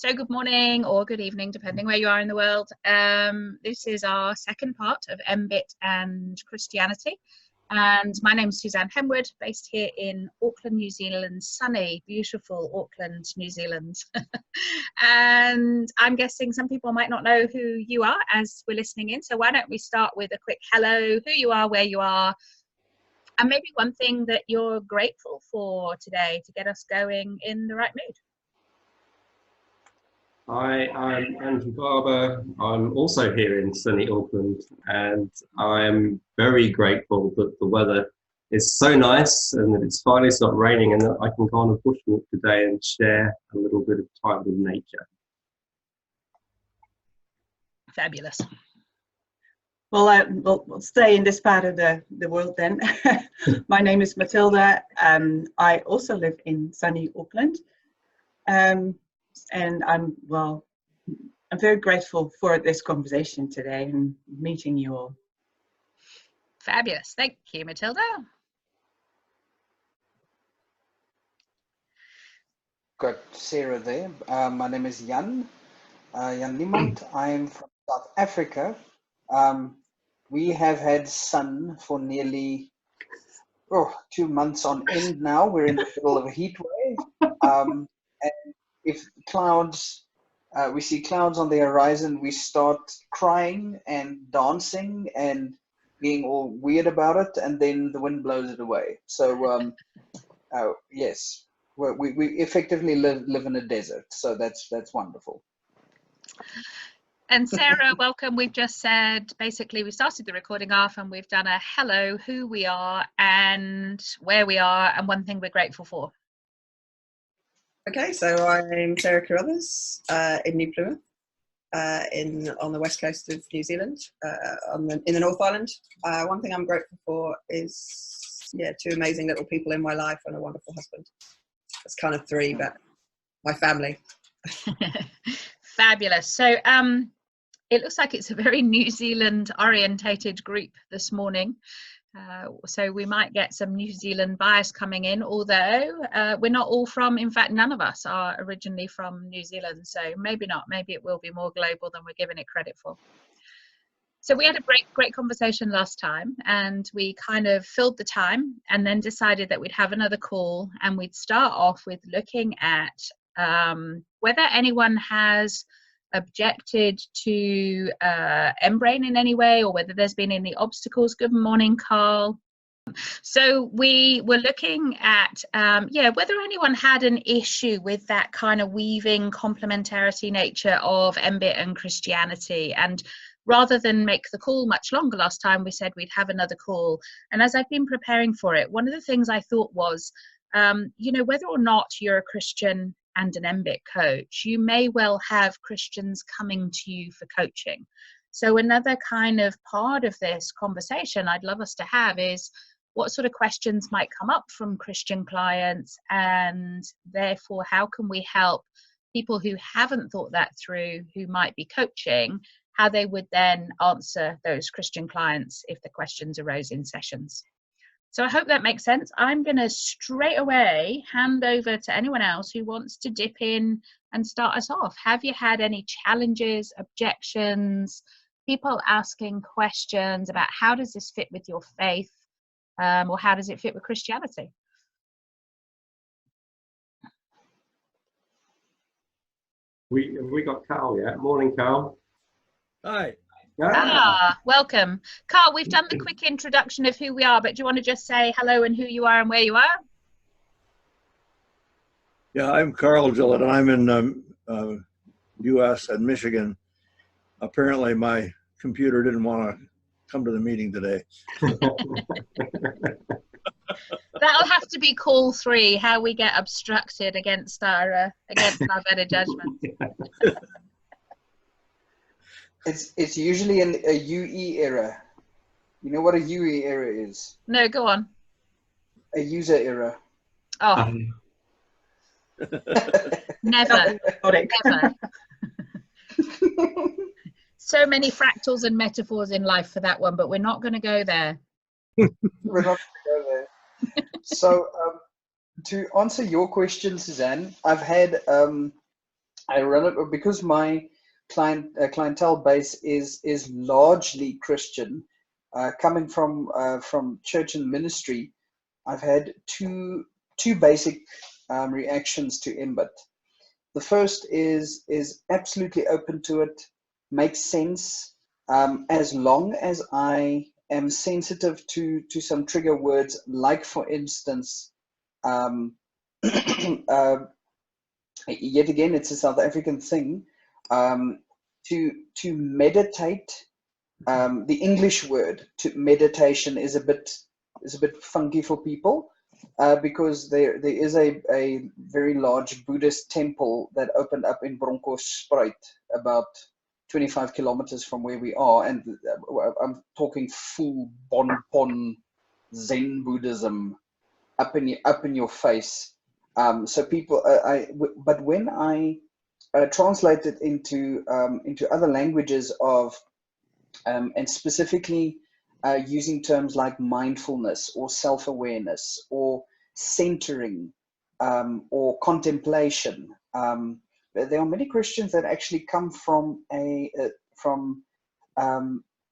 So good morning or good evening, depending where you are in the world. This is our second part of mBIT and Christianity. And my name is Suzanne Henwood, based here in Auckland, New Zealand, sunny, beautiful Auckland, New Zealand. And I'm guessing some people might not know who you are as we're listening in. So why don't we start with a quick hello, who you are, where you are, and maybe one thing that you're grateful for today to get us going in the right mood. Hi, I'm Andrew Barber. I'm also here in sunny Auckland, and I'm very grateful that the weather is so nice and that it's finally stopped raining and that I can go on a bushwalk today and share a little bit of time with nature. Fabulous. Well, we'll stay in this part of the world then. My name is Matilda. I also live in sunny Auckland. And I'm very grateful for this conversation today and meeting you all. Fabulous. Thank you, Matilda. Got Sarah there. My name is Jan Niemand. I'm from South Africa. We have had sun for nearly 2 months on end now. We're in the middle of a heat wave. And if clouds, we see clouds on the horizon, we start crying and dancing and being all weird about it, and then the wind blows it away. So yes, we effectively live in a desert, so that's wonderful. And Sarah, welcome. We've just said, basically, we started the recording off and we've done a hello, who we are and where we are and one thing we're grateful for. Okay, so I'm Sarah Carruthers in New Plymouth, on the west coast of New Zealand, in the North Island. One thing I'm grateful for is, two amazing little people in my life and a wonderful husband. That's kind of three, but my family. Fabulous. So it looks like it's a very New Zealand orientated group this morning. So we might get some New Zealand bias coming in, although we're not all from, in fact, none of us are originally from New Zealand. So maybe not, maybe it will be more global than we're giving it credit for. So we had a great conversation last time and we kind of filled the time and then decided that we'd have another call and we'd start off with looking at whether anyone has objected to mBrain in any way or whether there's been any obstacles. Good morning, Carl. So we were looking at whether anyone had an issue with that kind of weaving complementarity nature of mBIT and Christianity. And rather than make the call much longer last time, we said we'd have another call. And as I've been preparing for it, one of the things I thought was, whether or not you're a Christian and an mBIT coach, you may well have Christians coming to you for coaching. So another kind of part of this conversation I'd love us to have is what sort of questions might come up from Christian clients, and therefore how can we help people who haven't thought that through, who might be coaching, how they would then answer those Christian clients if the questions arose in sessions. So I hope that makes sense. I'm going to straight away hand over to anyone else who wants to dip in and start us off. Have you had any challenges, objections, people asking questions about how does this fit with your faith, or how does it fit with Christianity? We got Carl yet? Morning, Carl. Hi. Welcome. Carl, we've done the quick introduction of who we are, but do you want to just say hello and who you are and where you are? Yeah, I'm Carl Gillett. I'm in U.S. and Michigan. Apparently my computer didn't want to come to the meeting today. That'll have to be call 3, how we get obstructed against our better judgment. It's usually a UE error. You know what a UE error is? No, go on. A user error. Oh. Never. Never. So many fractals and metaphors in life for that one, but we're not going to go there. We're not going to go there. So to answer your question, Suzanne, I've had I run it because my clientele base is largely Christian. Coming from church and ministry, I've had two basic reactions to mBIT. The first is absolutely open to it, makes sense, as long as I am sensitive to some trigger words, like for instance, yet again, it's a South African thing, to meditate. The English word to meditation is a bit funky for people, because there is a very large Buddhist temple that opened up in Bronkhorstspruit, about 25 kilometers from where we are, and I'm talking full Bonpon Zen Buddhism, up in your face. So people, but when I translate it into other languages and specifically using terms like mindfulness or self-awareness or centering or contemplation, there are many Christians that actually come from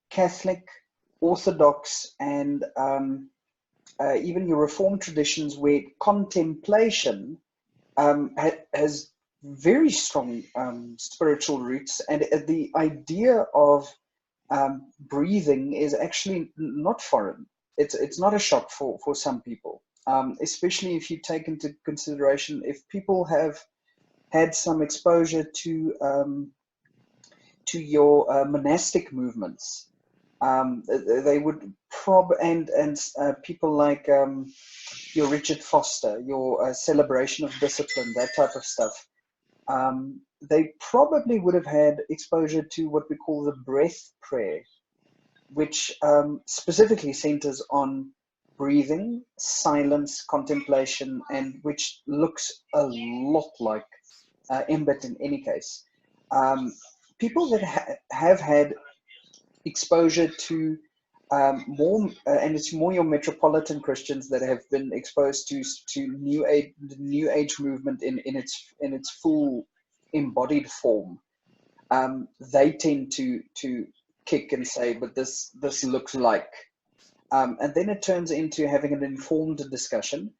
Catholic, Orthodox, and even your Reformed traditions, where contemplation has very strong spiritual roots, and the idea of breathing is actually not foreign. It's not a shock for some people, especially if you take into consideration if people have had some exposure to your monastic movements. They would people like your Richard Foster, your celebration of discipline, that type of stuff. They probably would have had exposure to what we call the breath prayer, which specifically centers on breathing, silence, contemplation, and which looks a lot like mBIT in any case. People that have had exposure to more, and it's more your metropolitan Christians that have been exposed to the New Age movement in its full embodied form. They tend to kick and say, but this looks like, and then it turns into having an informed discussion.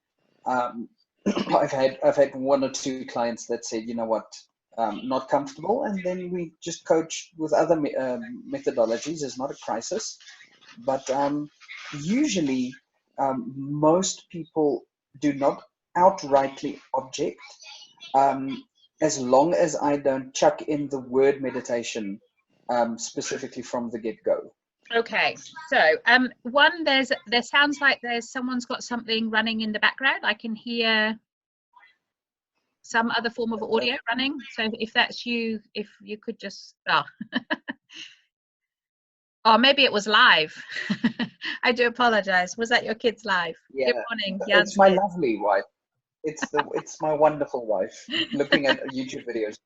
I've had one or two clients that said, you know what, not comfortable, and then we just coach with other methodologies. It's not a crisis, but usually most people do not outrightly object, as long as I don't chuck in the word meditation specifically from the get-go. Okay, so there sounds like someone's got something running in the background. I can hear some other form of audio running. So if that's you, if you could just or maybe it was live. I do apologize. Was that your kids live? Yeah. Good morning. It's my lovely wife. It's my wonderful wife looking at YouTube videos.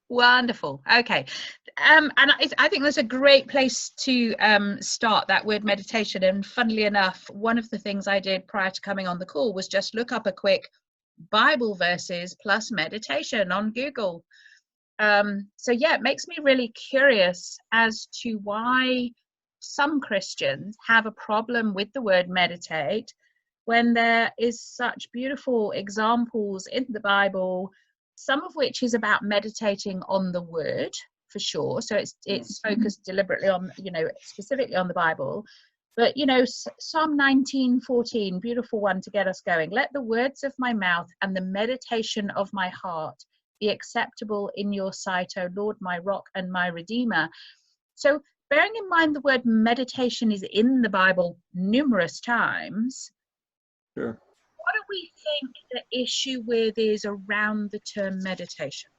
Wonderful. Okay, and I think that's a great place to start, that word meditation. And funnily enough, one of the things I did prior to coming on the call was just look up a quick Bible verses plus meditation on Google. So yeah, it makes me really curious as to why some Christians have a problem with the word meditate, when there is such beautiful examples in the Bible, some of which is about meditating on the word, for sure. So it's focused deliberately on, specifically on the Bible. But, Psalm 19:14, beautiful one to get us going. Let the words of my mouth and the meditation of my heart be acceptable in your sight, O Lord, my rock and my redeemer. So bearing in mind the word meditation is in the Bible numerous times, Sure. what do we think the issue with is around the term meditation?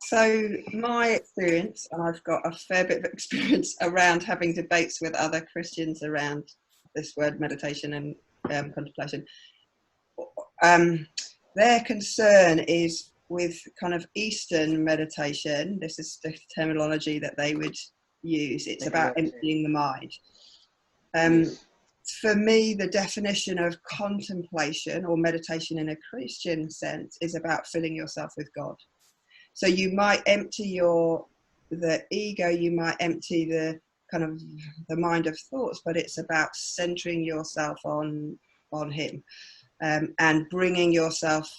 So my experience, and I've got a fair bit of experience around having debates with other Christians around this word meditation and contemplation. Their concern is with kind of Eastern meditation. This is the terminology that they would use. It's about emptying the mind. for me, the definition of contemplation or meditation in a Christian sense is about filling yourself with God. So you might empty the ego, you might empty the kind of the mind of thoughts, but it's about centering yourself on him, and bringing yourself,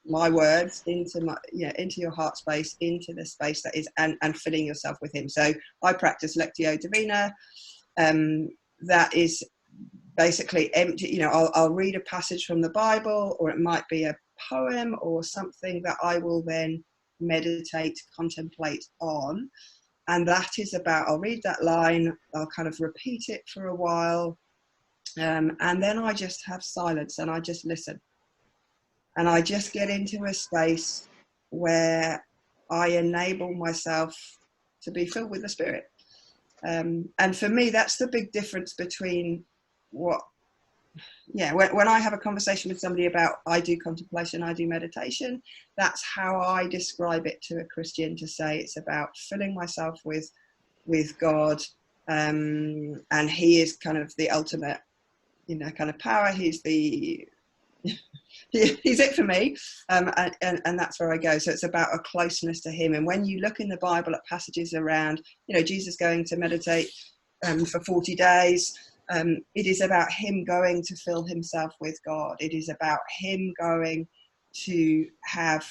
my words, into into your heart space, into the space that is, and filling yourself with him. So I practice Lectio Divina. That is basically empty. I'll read a passage from the Bible, or it might be a poem or something that I will then meditate, contemplate on. And that is about, I'll read that line, I'll kind of repeat it for a while, and then I just have silence and I just listen. And I just get into a space where I enable myself to be filled with the Spirit. And for me, that's the big difference between when I have a conversation with somebody about, I do contemplation, I do meditation, that's how I describe it to a Christian, to say it's about filling myself with God, and he is kind of the ultimate, kind of power. He's he's it for me, and that's where I go. So it's about a closeness to him. And when you look in the Bible at passages around, Jesus going to meditate for 40 days, it is about him going to fill himself with God. It is about him going to have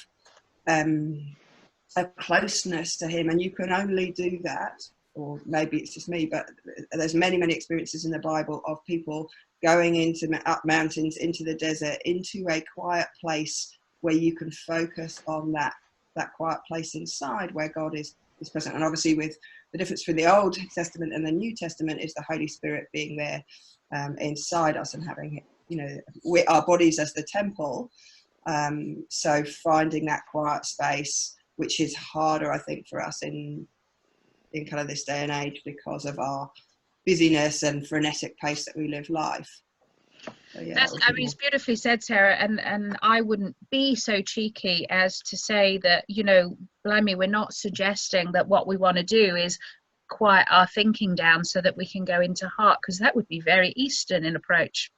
a closeness to him, and you can only do that, or maybe it's just me, but there's many experiences in the Bible of people going up mountains, into the desert, into a quiet place where you can focus on that quiet place inside where God is present. And obviously, with the difference between the Old Testament and the New Testament is the Holy Spirit being there inside us and having, our bodies as the temple. So finding that quiet space, which is harder, I think, for us in kind of this day and age because of our busyness and frenetic pace that we live life. So, yeah, it's beautifully said, Sarah, and I wouldn't be so cheeky as to say that, blimey, we're not suggesting that what we want to do is quiet our thinking down so that we can go into heart, because that would be very Eastern in approach.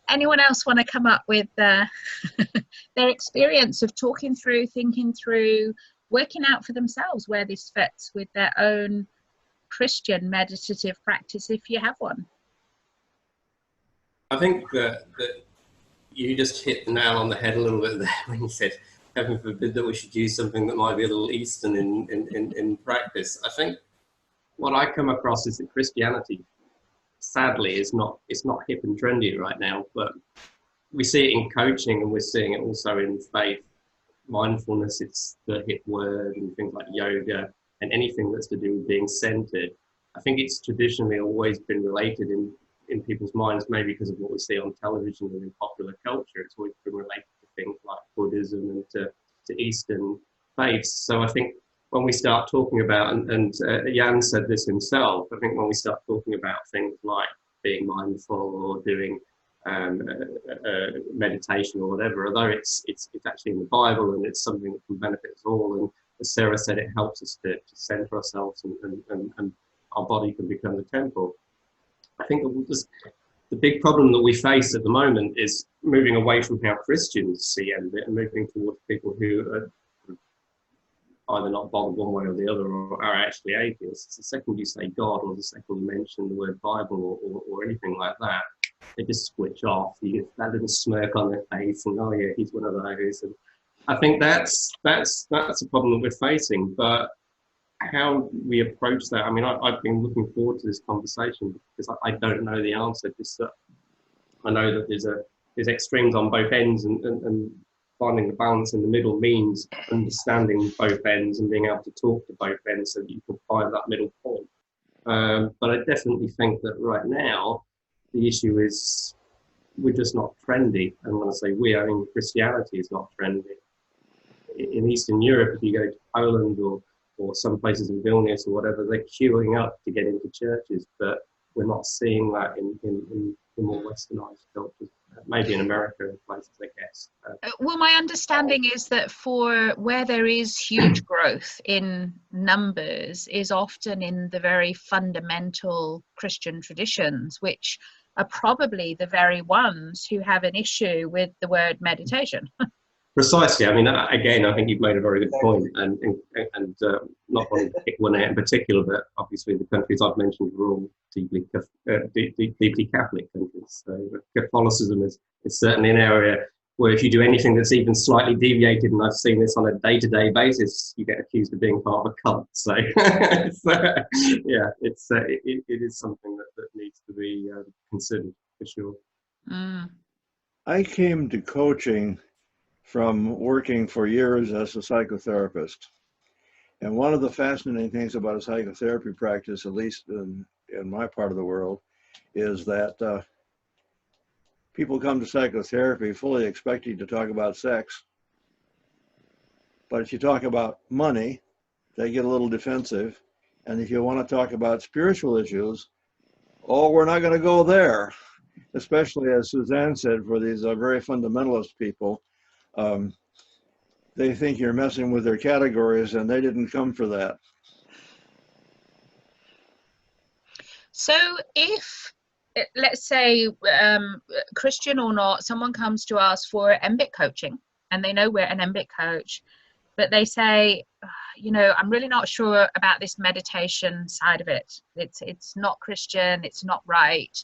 Anyone else want to come up with their experience of talking through, thinking through, working out for themselves where this fits with their own Christian meditative practice, if you have one? I think that you just hit the nail on the head a little bit there when you said, heaven forbid that we should use something that might be a little Eastern in practice. I think what I come across is that Christianity, sadly, it's not hip and trendy right now, but we see it in coaching and we're seeing it also in faith. Mindfulness, it's the hip word, and things like yoga and anything that's to do with being centered. I think it's traditionally always been related in people's minds, maybe because of what we see on television and in popular culture. It's always been related to things like Buddhism and to Eastern faiths. So I think when we start talking about, and Jan said this himself, I think when we start talking about things like being mindful or doing meditation or whatever, although it's actually in the Bible and it's something that can benefit us all, and as Sarah said, it helps us to center ourselves and our body can become the temple. I think the big problem that we face at the moment is moving away from how Christians see it and moving towards people who are either not bothered one way or the other, or are actually atheists. The second you say God, or the second you mention the word Bible or anything like that, they just switch off. You get that little smirk on their face, and oh yeah, he's one of those. And I think that's a problem that we're facing. But how we approach that, I mean, I've been looking forward to this conversation because I don't know the answer. Just I know that there's extremes on both ends, and finding the balance in the middle means understanding both ends and being able to talk to both ends so that you can find that middle point. But I definitely think that right now the issue is we're just not trendy. And when I say we, I mean Christianity is not trendy. In Eastern Europe, if you go to Poland or some places in Vilnius or whatever, they're queuing up to get into churches, but we're not seeing that in the more westernized cultures. maybe in America and places, I guess. Well, my understanding is that for where there is huge growth in numbers is often in the very fundamental Christian traditions, which are probably the very ones who have an issue with the word meditation. Precisely. I mean, again, I think you've made a very good point, and not wanting to pick one out in particular, but obviously the countries I've mentioned are all deeply Catholic countries. So Catholicism is certainly an area where if you do anything that's even slightly deviated, and I've seen this on a day-to-day basis, you get accused of being part of a cult. So, yeah, it is something that needs to be considered for sure. Mm. I came to coaching from working for years as a psychotherapist. And one of the fascinating things about a psychotherapy practice, at least in my part of the world, is that people come to psychotherapy fully expecting to talk about sex. But if you talk about money, they get a little defensive. And if you want to talk about spiritual issues, oh, we're not going to go there. Especially, as Suzanne said, for these very fundamentalist people, they think you're messing with their categories, and they didn't come for that. So if, let's say, Christian or not, someone comes to us for mBIT coaching, and they know we're an mBIT coach, but they say, you know, I'm really not sure about this meditation side of it. It's not Christian, it's not right.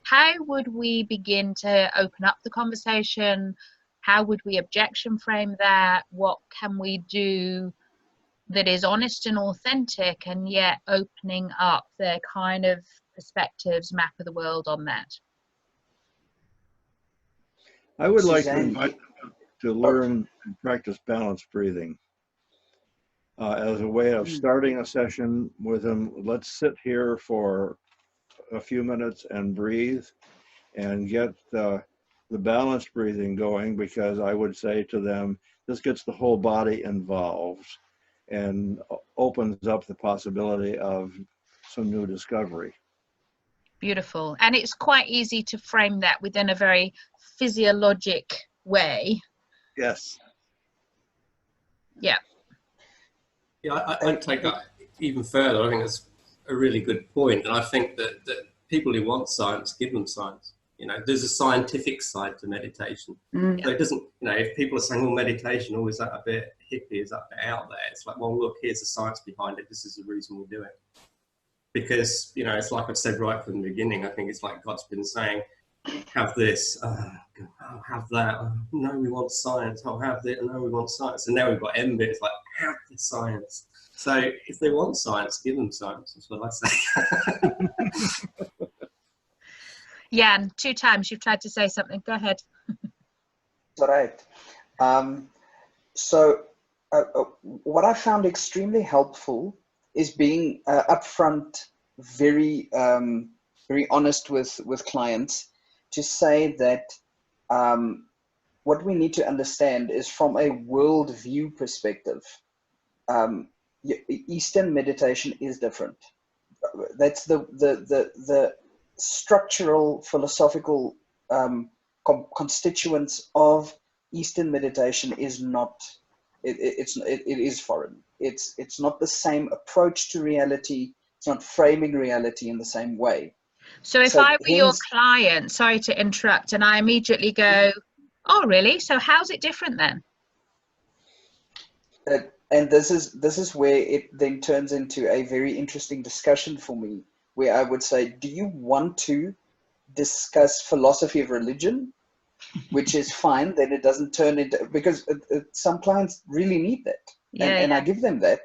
How would we begin to open up the conversation? How would we objection frame that? What can we do that is honest and authentic, and yet opening up their kind of perspectives, map of the world on that? I would like to Suzanne, invite them to learn and practice balanced breathing as a way of starting a session with them. Let's sit here for a few minutes and breathe and get the balanced breathing going, because I would say to them, this gets the whole body involved and opens up the possibility of some new discovery. Beautiful. And it's quite easy to frame that within a very physiologic way. Yes. Yeah. Yeah, I'd take that even further. I think that's a really good point. And I think that people who want science, give them science. You know, there's a scientific side to meditation. Mm. So it doesn't, you know, if people are saying, oh, meditation, oh, is that a bit hippie, is that a bit out there? It's like, well, look, here's the science behind it. This is the reason we do it. Because, you know, it's like I've said right from the beginning, I think it's like God's been saying, have this, oh, have that, oh, no, we want science, oh, have this, no, we want science. And now we've got mBIT, it's like, have the science. So if they want science, give them science, that's what I say. Yeah, 2 times you've tried to say something. Go ahead. All right. So what I found extremely helpful is being upfront, very honest with clients, to say that what we need to understand is, from a worldview perspective, Eastern meditation is different. That's the structural, philosophical constituents of Eastern meditation is not. It is foreign. It's not the same approach to reality. It's not framing reality in the same way. So if I were your client, sorry to interrupt, and I immediately go, oh, really? So how's it different then? And this is where it then turns into a very interesting discussion for me, where I would say, do you want to discuss philosophy of religion, which is fine, then it doesn't turn into, because some clients really need that. And I give them that.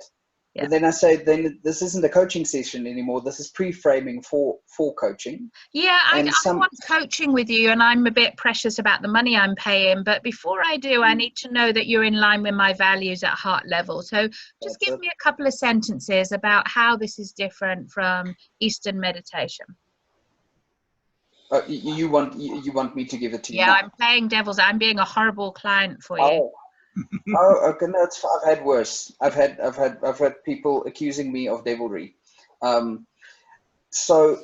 Yeah. But then I say, then this isn't a coaching session anymore. This is pre-framing for coaching. Yeah, I want coaching with you, and I'm a bit precious about the money I'm paying. But before I do, I need to know that you're in line with my values at heart level. So just give me a couple of sentences about how this is different from Eastern meditation. You want me to give it to you? Yeah, now? I'm playing devil's. I'm being a horrible client for you. Oh, okay. No, I've had worse. I've had people accusing me of devilry. So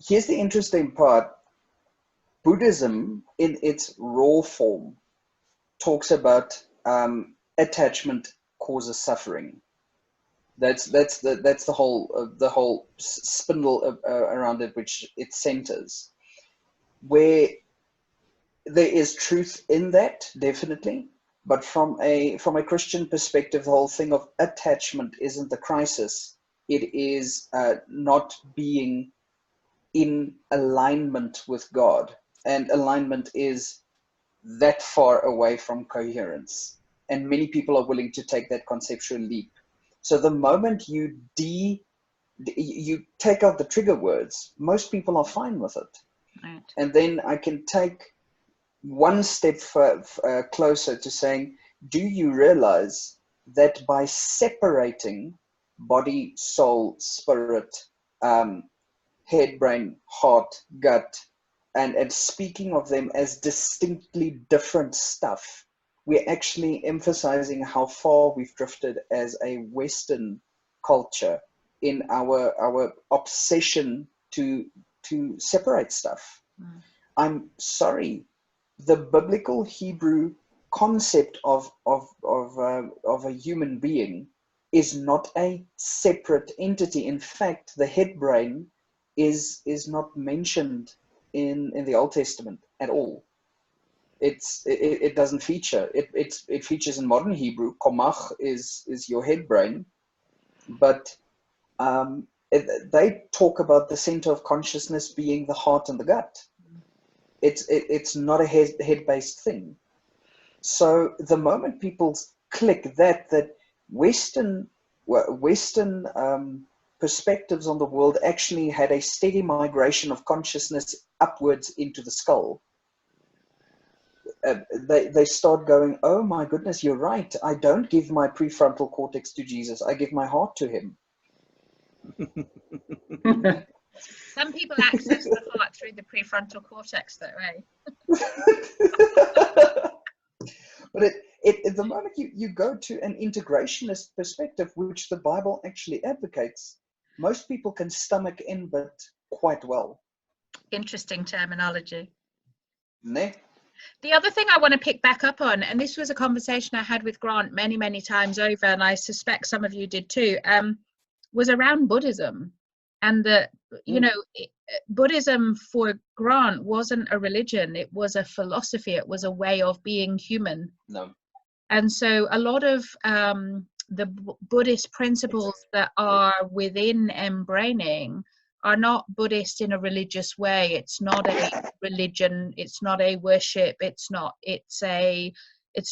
here's the interesting part. Buddhism in its raw form talks about attachment causes suffering. That's the whole spindle around it, which it centers. Where there is truth in that, definitely, but from a Christian perspective, the whole thing of attachment isn't the crisis. It is not being in alignment with God, and alignment is that far away from coherence, and many people are willing to take that conceptual leap. So the moment you take out the trigger words, most people are fine with it. Right. And then I can take one step closer to saying, do you realize that by separating body, soul, spirit, head, brain, heart, gut, and speaking of them as distinctly different stuff, we're actually emphasizing how far we've drifted as a Western culture in our obsession to separate stuff. Mm. I'm sorry, the biblical Hebrew concept of a human being is not a separate entity. In fact, the head brain is not mentioned in the Old Testament at all. It doesn't feature. It features in modern Hebrew. Komach is your head brain, but they talk about the center of consciousness being the heart and the gut. It's not a head-based thing. So the moment people click that Western perspectives on the world actually had a steady migration of consciousness upwards into the skull, they start going, oh my goodness, you're right. I don't give my prefrontal cortex to Jesus. I give my heart to him. Some people access the heart through the prefrontal cortex, though, eh? But the moment you go to an integrationist perspective, which the Bible actually advocates, most people can stomach inbit quite well. Interesting terminology. Ne? The other thing I want to pick back up on, and this was a conversation I had with Grant many, many times over, and I suspect some of you did too, was around Buddhism. And that, you know, Buddhism for Grant wasn't a religion, it was a philosophy, it was a way of being human. No. And so a lot of the Buddhist principles that are within mBraining are not Buddhist in a religious way. It's not a religion, it's not a worship, it's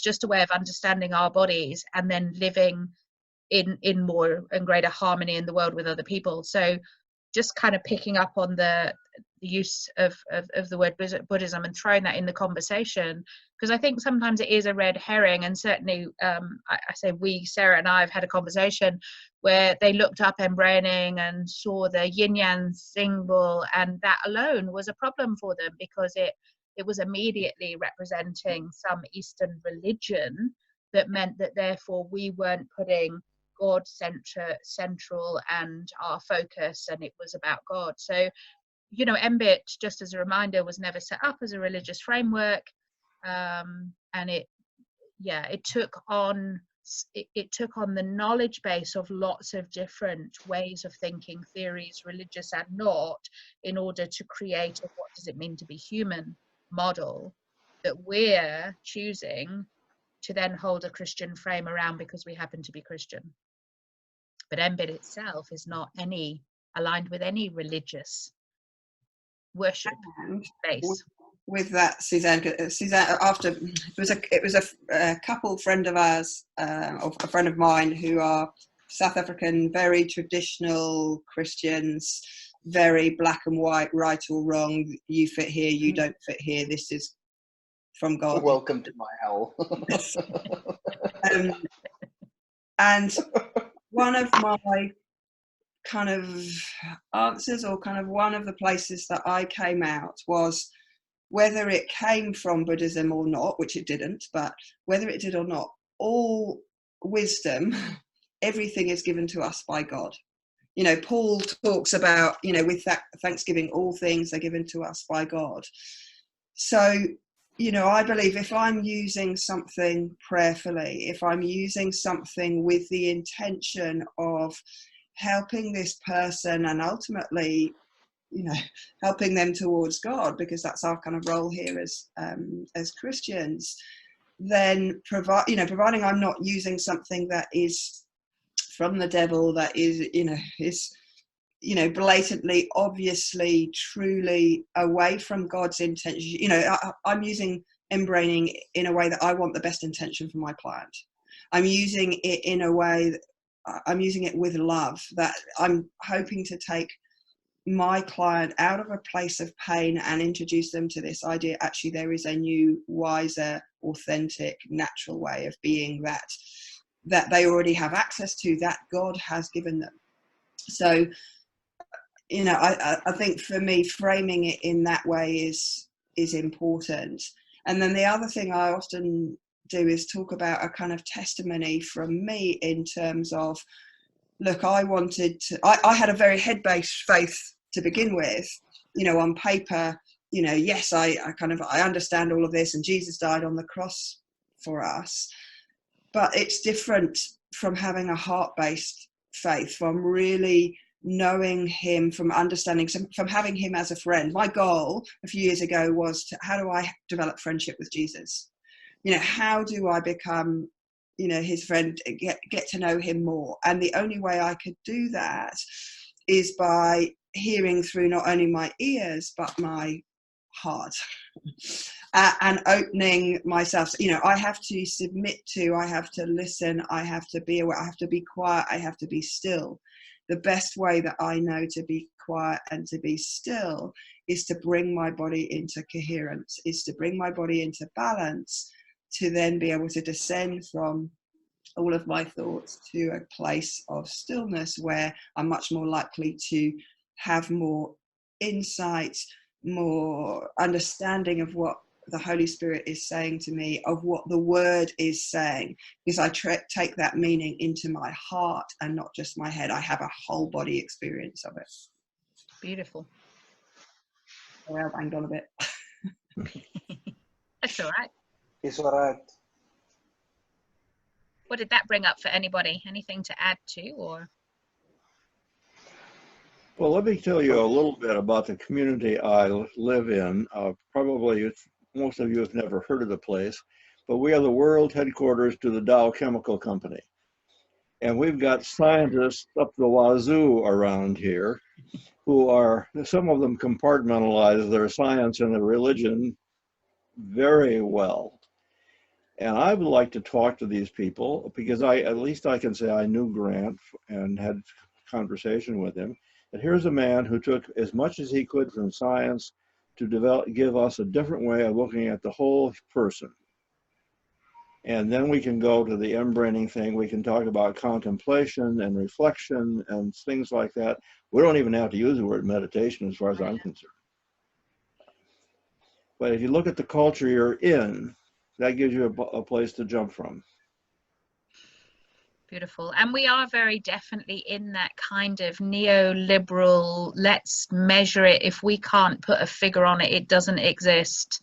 just a way of understanding our bodies and then living in more and greater harmony in the world with other people. So just kind of picking up on the use of the word Buddhism and throwing that in the conversation, because I think sometimes it is a red herring. And certainly I say we, Sarah and I, have had a conversation where they looked up mBraining and saw the yin yang symbol, and that alone was a problem for them because it was immediately representing some Eastern religion that meant that therefore we weren't putting God central and our focus, and it was about God. So, you know, mBIT, just as a reminder, was never set up as a religious framework, and it took on the knowledge base of lots of different ways of thinking, theories, religious and not, in order to create a what does it mean to be human model that we're choosing to then hold a Christian frame around because we happen to be Christian. But mBIT itself is not aligned with any religious worship base. With that, Suzanne, after it was a couple friend of ours, or a friend of mine, who are South African, very traditional Christians, very black and white, right or wrong. You fit here, you don't fit here. This is from God. Welcome to my hell. And one of my kind of answers, or kind of one of the places that I came out, was whether it came from Buddhism or not, which it didn't, but whether it did or not, all wisdom, everything is given to us by God. You know, Paul talks about, you know, with that thanksgiving, all things are given to us by God. So, you know, I believe if I'm using something prayerfully, if I'm using something with the intention of helping this person and ultimately, you know, helping them towards God, because that's our kind of role here as Christians, then providing I'm not using something that is from the devil, that is, blatantly, obviously, truly away from God's intention. You know, I'm using mBraining in a way that I want the best intention for my client. I'm using it in a way that I'm using it with love, that I'm hoping to take my client out of a place of pain and introduce them to this idea, actually there is a new, wiser, authentic, natural way of being that they already have access to, that God has given them. So, you know, I think for me, framing it in that way is important. And then the other thing I often do is talk about a kind of testimony from me in terms of, look, I had a very head-based faith to begin with, you know, on paper, you know, yes, I understand all of this, and Jesus died on the cross for us, but it's different from having a heart-based faith, from really knowing him, from understanding, from having him as a friend. My goal a few years ago was how do I develop friendship with Jesus? You know, how do I become, you know, his friend, get to know him more? And the only way I could do that is by hearing through not only my ears, but my heart. And opening myself. You know, I have to submit to, I have to listen, I have to be aware, I have to be quiet, I have to be still. The best way that I know to be quiet and to be still is to bring my body into coherence, is to bring my body into balance, to then be able to descend from all of my thoughts to a place of stillness where I'm much more likely to have more insight, more understanding of what the Holy Spirit is saying to me, of what the word is saying, because I take that meaning into my heart and not just my head. I have a whole body experience of it. Beautiful. Well, I banged on a bit. That's all right. It's all right. What did that bring up for anybody? Anything to add to, or? Well, let me tell you a little bit about the community I live in. Probably most of you have never heard of the place, but we are the world headquarters to the Dow Chemical Company. And we've got scientists up the wazoo around here who are, some of them compartmentalize their science and their religion very well. And I would like to talk to these people because at least I can say I knew Grant and had conversation with him. And here's a man who took as much as he could from science to give us a different way of looking at the whole person. And then we can go to the mBraining thing. We can talk about contemplation and reflection and things like that. We don't even have to use the word meditation as far as I'm concerned. But if you look at the culture you're in, that gives you a place to jump from. Beautiful. And we are very definitely in that kind of neoliberal, let's measure it. If we can't put a figure on it, it doesn't exist.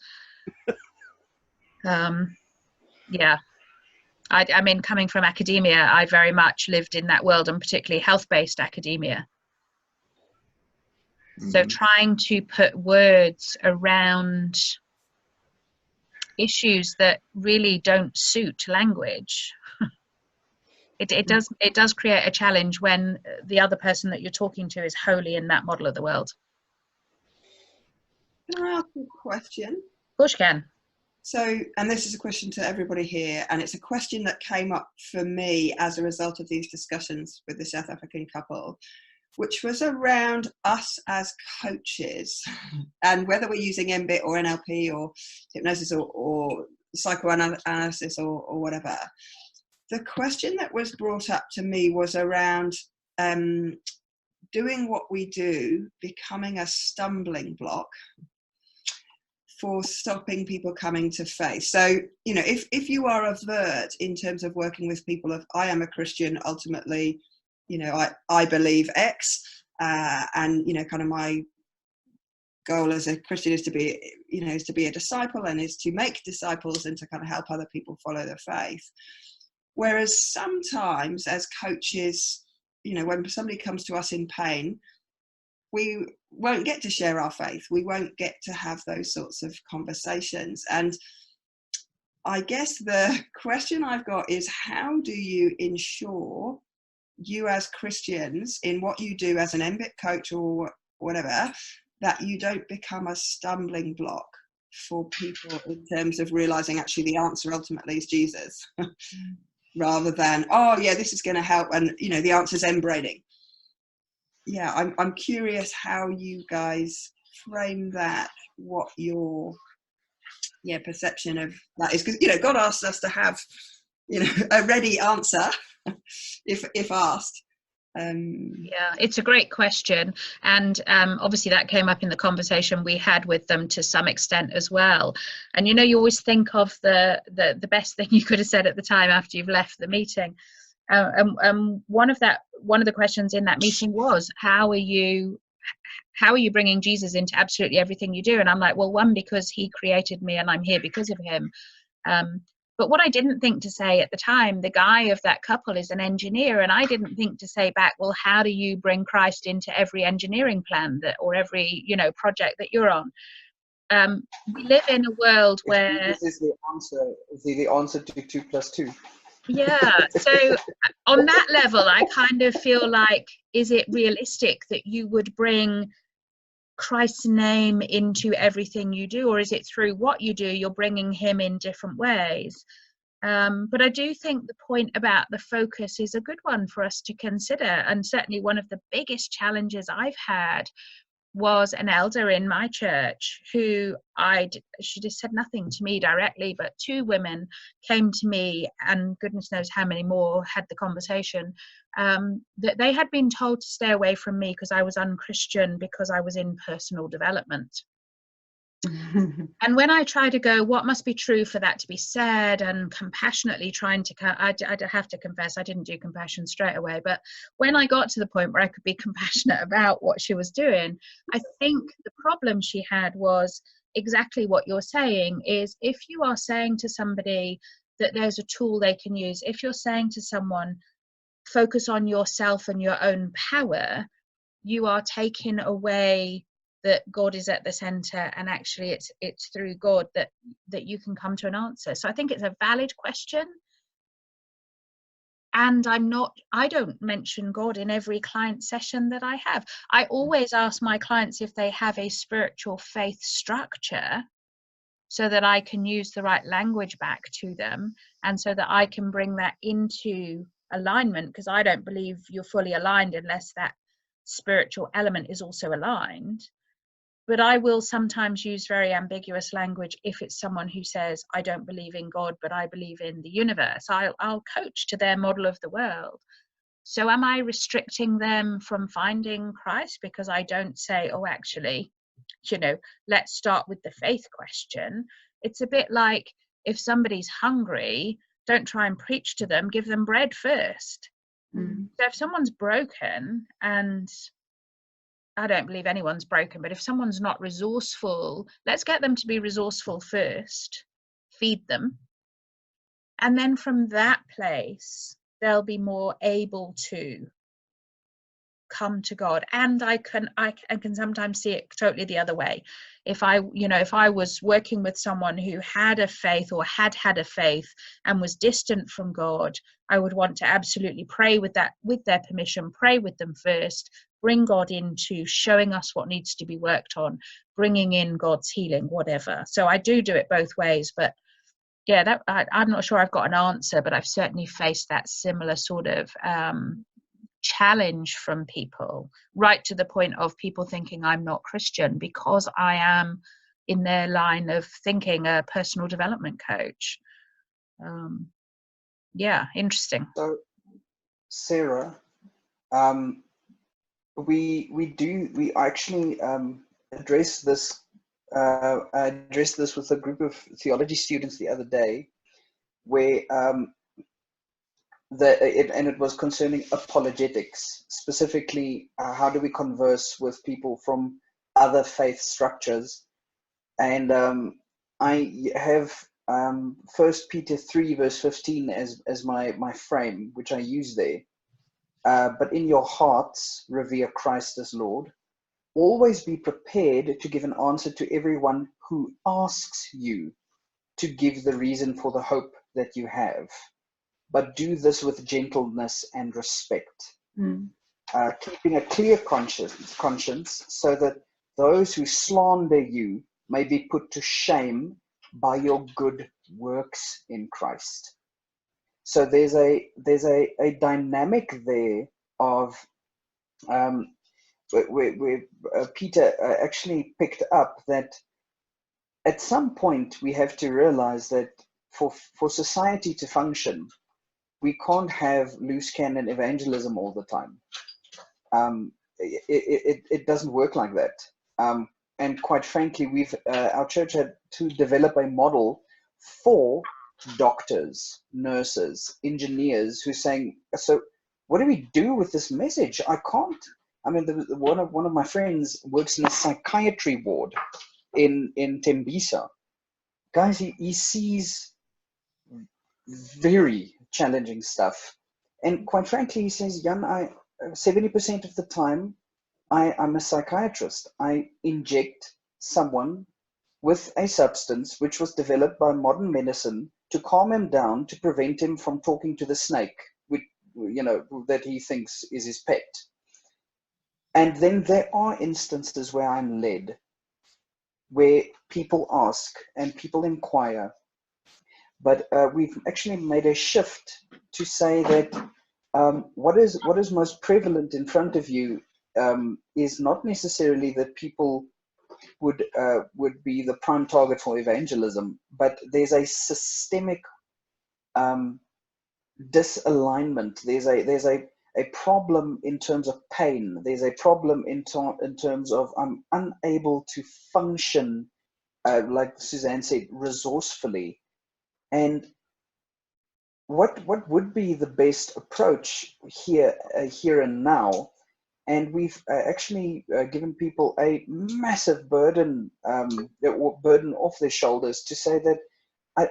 Yeah. I mean, coming from academia, I very much lived in that world, and particularly health-based academia. Mm-hmm. So trying to put words around issues that really don't suit language. It does create a challenge when the other person that you're talking to is wholly in that model of the world. Can I ask you a question? Of course you can. So, and this is a question to everybody here, and it's a question that came up for me as a result of these discussions with the South African couple, which was around us as coaches and whether we're using mBIT or NLP or hypnosis or psychoanalysis or whatever. The question that was brought up to me was around doing what we do becoming a stumbling block for stopping people coming to faith. So, you know, if you are avert in terms of working with people of, I am a Christian, ultimately, you know, I believe X, and, you know, kind of my goal as a Christian is to be, is to be a disciple and is to make disciples and to kind of help other people follow their faith. Whereas sometimes as coaches, when somebody comes to us in pain, we won't get to share our faith. We won't get to have those sorts of conversations. And I guess the question I've got is, how do you ensure you as Christians in what you do as an mBIT coach or whatever, that you don't become a stumbling block for people in terms of realizing actually the answer ultimately is Jesus rather than, oh yeah, this is going to help, and the answer is braiding. Yeah, I'm curious how you guys frame that, what your perception of that is, because God asks us to have a ready answer if asked. Yeah, it's a great question, and obviously that came up in the conversation we had with them to some extent as well. And you always think of the best thing you could have said at the time after you've left the meeting. One of the questions in that meeting was, how are you bringing Jesus into absolutely everything you do? And I'm like, well, one, because he created me and I'm here because of him. But what I didn't think to say at the time, the guy of that couple is an engineer, and I didn't think to say back, well, how do you bring Christ into every engineering plan or every project that you're on? We live in a world where this is the answer to 2 + 2. Yeah, so on that level, I kind of feel like, is it realistic that you would bring Christ's name into everything you do, or is it through what you do you're bringing him in different ways? But I do think the point about the focus is a good one for us to consider, and certainly one of the biggest challenges I've had was an elder in my church who she just said nothing to me directly, but 2 women came to me, and goodness knows how many more had the conversation, that they had been told to stay away from me because I was unchristian, because I was in personal development. And when I try to go, what must be true for that to be said, and compassionately trying to, I have to confess, I didn't do compassion straight away, but when I got to the point where I could be compassionate about what she was doing, I think the problem she had was exactly what you're saying, is if you are saying to somebody that there's a tool they can use, if you're saying to someone, focus on yourself and your own power, you are taking away that God is at the center, and actually it's through God that you can come to an answer. So I think it's a valid question, and I don't mention God in every client session that I have. I always ask my clients if they have a spiritual faith structure, so that I can use the right language back to them, and so that I can bring that into alignment, because I don't believe you're fully aligned unless that spiritual element is also aligned. But I will sometimes use very ambiguous language if it's someone who says, I don't believe in God, but I believe in the universe. I'll coach to their model of the world. So am I restricting them from finding Christ because I don't say, oh, actually, let's start with the faith question? It's a bit like, if somebody's hungry, don't try and preach to them, give them bread first. So if someone's broken, and I don't believe anyone's broken, but if someone's not resourceful, let's get them to be resourceful first, feed them. And then from that place, they'll be more able to come to God. And I can sometimes see it totally the other way. If I was working with someone who had a faith, or had a faith, and was distant from God, I would want to absolutely pray with their permission, pray with them first, bring God into showing us what needs to be worked on, bringing in God's healing, whatever. So I do it both ways. But yeah, I'm not sure I've got an answer, but I've certainly faced that similar sort of challenge from people, right to the point of people thinking I'm not Christian because I am, in their line of thinking, a personal development coach. Yeah, interesting. So, Sarah, we actually addressed this with a group of theology students the other day, where it was concerning apologetics, specifically how do we converse with people from other faith structures. And I have 1 Peter 3 verse 15 as my frame, which I use there. But in your hearts, revere Christ as Lord. Always be prepared to give an answer to everyone who asks you to give the reason for the hope that you have. But do this with gentleness and respect, keeping a clear conscience so that those who slander you may be put to shame by your good works in Christ. So there's a dynamic there of where Peter actually picked up that at some point we have to realize that for society to function, we can't have loose cannon evangelism all the time. It doesn't work like that. And quite frankly, our church had to develop a model for doctors, nurses, engineers who are saying, so what do we do with this message? I can't. I mean, one of my friends works in a psychiatry ward in Tembisa. Guys, he sees very challenging stuff. And quite frankly, he says, Jan, 70% of the time, I'm a psychiatrist. I inject someone with a substance which was developed by modern medicine to calm him down, to prevent him from talking to the snake, which, that he thinks is his pet. And then there are instances where I'm led, where people ask and people inquire. But we've actually made a shift to say that what is most prevalent in front of you is not necessarily that people would be the prime target for evangelism, but there's a systemic disalignment. There's a problem in terms of pain. There's a problem in terms of I'm unable to function, like Suzanne said, resourcefully. And what would be the best approach here and now? And we've actually given people a massive burden off their shoulders to say that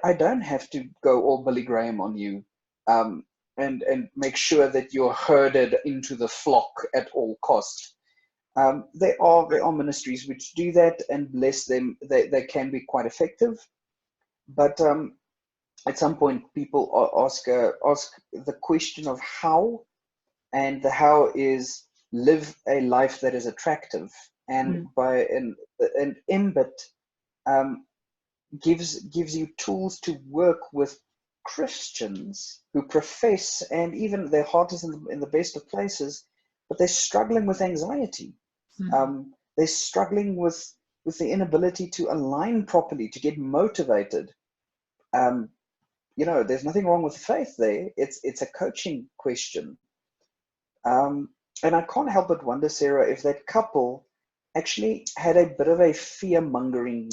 I don't have to go all Billy Graham on you and make sure that you're herded into the flock at all cost. There are ministries which do that, and bless them, they can be quite effective. But at some point, people ask the question of how, and the how is live a life that is attractive, and and mBIT gives you tools to work with Christians who profess, and even their heart is in the best of places, but they're struggling with anxiety. They're struggling with the inability to align properly, to get motivated. There's nothing wrong with faith there. It's a coaching question. And I can't help but wonder, Sarah, if that couple actually had a bit of a fear-mongering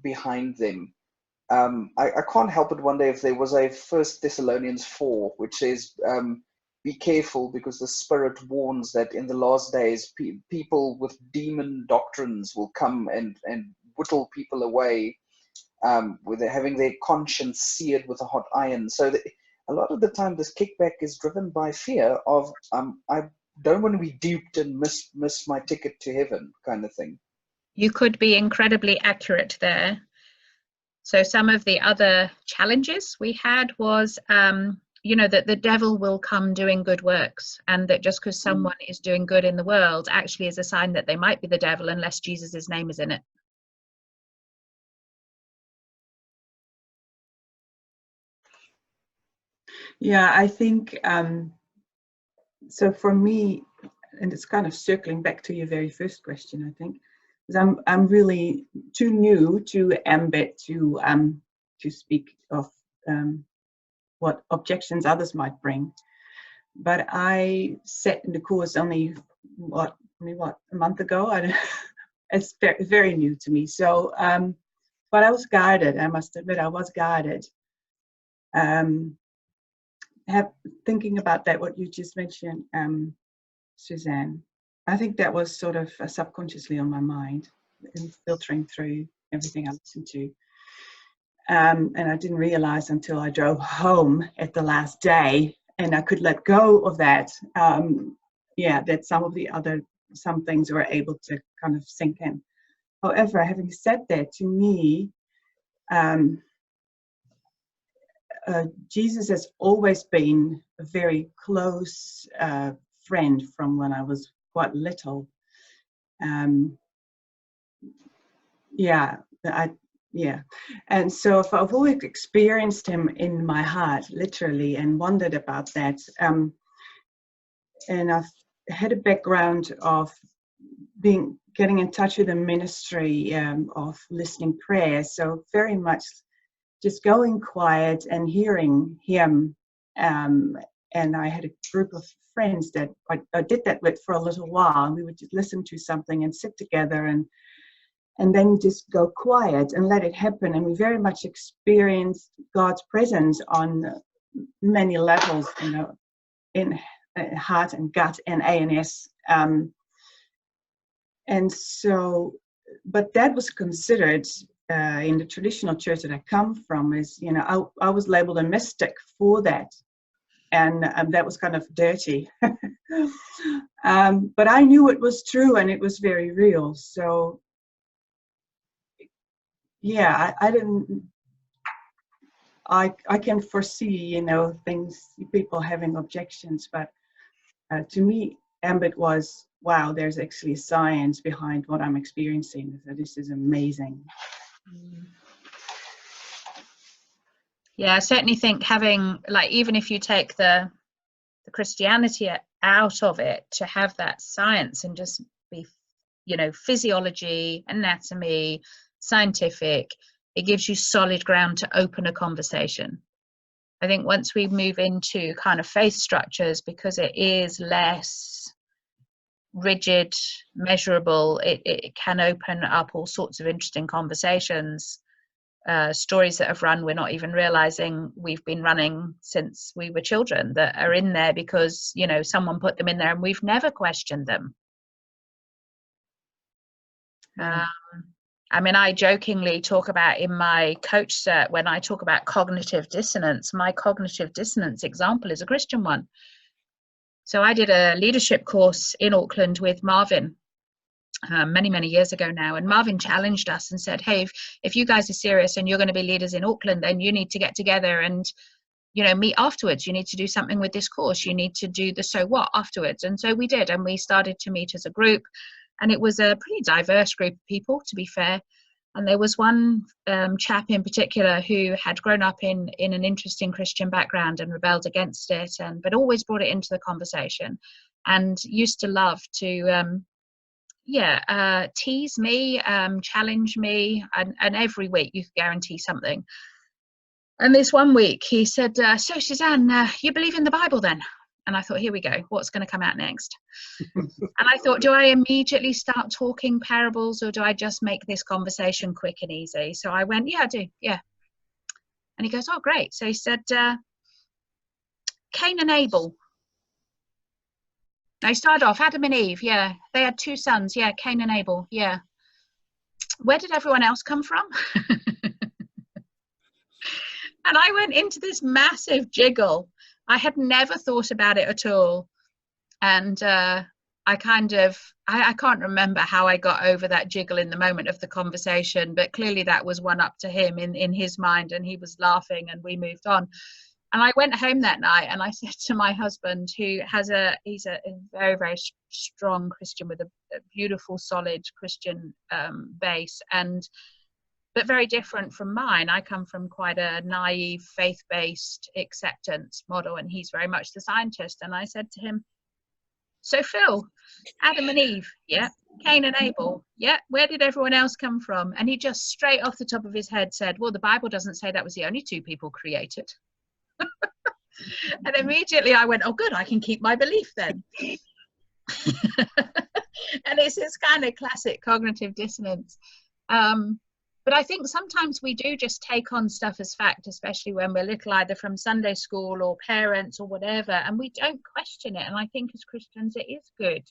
behind them. I can't help but wonder if there was a 1 Thessalonians 4, which says, be careful because the Spirit warns that in the last days, people with demon doctrines will come and whittle people away, with having their conscience seared with a hot iron. So a lot of the time, this kickback is driven by fear of, I don't want to be duped and miss my ticket to heaven, kind of thing. You could be incredibly accurate there. So some of the other challenges we had was, that the devil will come doing good works, and that just because someone is doing good in the world actually is a sign that they might be the devil unless Jesus's name is in it. Yeah, I think, so for me, and it's kind of circling back to your very first question, I think, because I'm really too new to mBIT to speak of what objections others might bring. But I sat in the course only a month ago. It's very new to me. So, but I was guided. I must admit, I was guided. Thinking about that, what you just mentioned, Suzanne, I think that was sort of subconsciously on my mind and filtering through everything I listened to. And I didn't realize until I drove home at the last day and I could let go of that, that some things were able to kind of sink in. However, having said that, to me, Jesus has always been a very close friend from when I was quite little. And so I've always experienced him in my heart, literally, and wondered about that. And I've had a background of getting in touch with the ministry of listening prayer, so very much just going quiet and hearing him. And I had a group of friends that I did that with for a little while. We would just listen to something and sit together and then just go quiet and let it happen. And we very much experienced God's presence on many levels, in heart and gut and A&S. And so, but that was considered in the traditional church that I come from as, I was labeled a mystic for that. And that was kind of dirty. But I knew it was true and it was very real. So, yeah, I can foresee, things, people having objections, but to me, mBIT was, wow, there's actually science behind what I'm experiencing. So this is amazing. Yeah, I certainly think having, like, even if you take the Christianity out of it, to have that science and just be, physiology, anatomy, scientific, it gives you solid ground to open a conversation. I think once we move into kind of faith structures, because it is less rigid, measurable, it can open up all sorts of interesting conversations, stories that have run we're not even realizing we've been running since we were children, that are in there because someone put them in there and we've never questioned them. I jokingly talk about in my coach cert, when I talk about cognitive dissonance, my cognitive dissonance example is a Christian one. So I did a leadership course in Auckland with Marvin many, many years ago now. And Marvin challenged us and said, hey, if you guys are serious and you're going to be leaders in Auckland, then you need to get together and, meet afterwards. You need to do something with this course. You need to do the so what afterwards. And so we did. And we started to meet as a group. And it was a pretty diverse group of people, to be fair. And there was one chap in particular who had grown up in an interesting Christian background and rebelled against it, but always brought it into the conversation, and used to love to tease me, challenge me, and every week you could guarantee something. And this one week he said, so Suzanne, you believe in the Bible then? And I thought, here we go, what's going to come out next? And I thought, do I immediately start talking parables, or do I just make this conversation quick and easy? So I went, yeah, I do, yeah. And he goes, oh, great. So he said, Cain and Abel. Now he started off, Adam and Eve, yeah. They had 2 sons, yeah, Cain and Abel, yeah. Where did everyone else come from? And I went into this massive jiggle. I had never thought about it at all. And I can't remember how I got over that jiggle in the moment of the conversation, but clearly that was one up to him in his mind, and he was laughing and we moved on. And I went home that night and I said to my husband, he's a very, very strong Christian with a beautiful, solid Christian base, but very different from mine. I come from quite a naive, faith-based acceptance model, and he's very much the scientist. And I said to him, so Phil, Adam and Eve, yeah, Cain and Abel, yeah, where did everyone else come from? And he just straight off the top of his head said, well, the Bible doesn't say that was the only 2 people created. And immediately I went, oh good, I can keep my belief then. And it's this kind of classic cognitive dissonance. But I think sometimes we do just take on stuff as fact, especially when we're little, either from Sunday school or parents or whatever, and we don't question it. And I think as Christians, it is good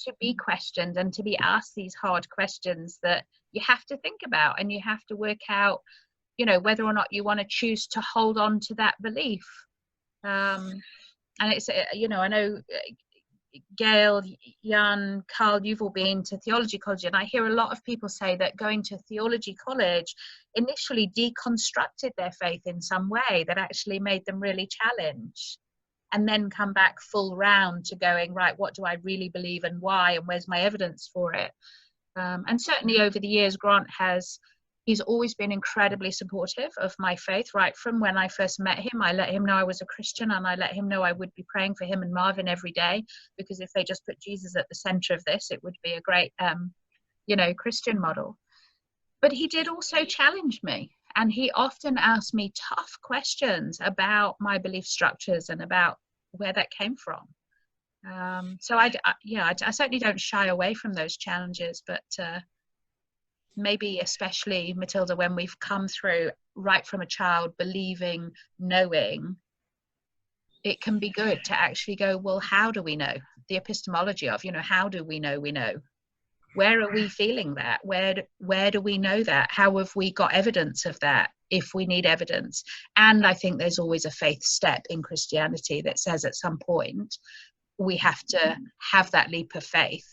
to be questioned and to be asked these hard questions that you have to think about, and you have to work out, you know, whether or not you want to choose to hold on to that belief. And it's, you know, I know Gail, Jan, Carl, you've all been to theology college, and I hear a lot of people say that going to theology college initially deconstructed their faith in some way that actually made them really challenged, and then come back full round to going, right, what do I really believe and why, and where's my evidence for it? And certainly over the years, Grant he's always been incredibly supportive of my faith. Right from when I first met him, I let him know I was a Christian, and I let him know I would be praying for him and Marvin every day, because if they just put Jesus at the center of this, it would be a great, you know, Christian model. But he did also challenge me, and he often asked me tough questions about my belief structures and about where that came from. So I certainly don't shy away from those challenges, but maybe especially, Matilda, when we've come through right from a child, believing, knowing, it can be good to actually go, well, how do we know? The epistemology of, you know, how do we know we know? Where are we feeling that? Where do we know that? How have we got evidence of that, if we need evidence? And I think there's always a faith step in Christianity that says at some point we have to have that leap of faith.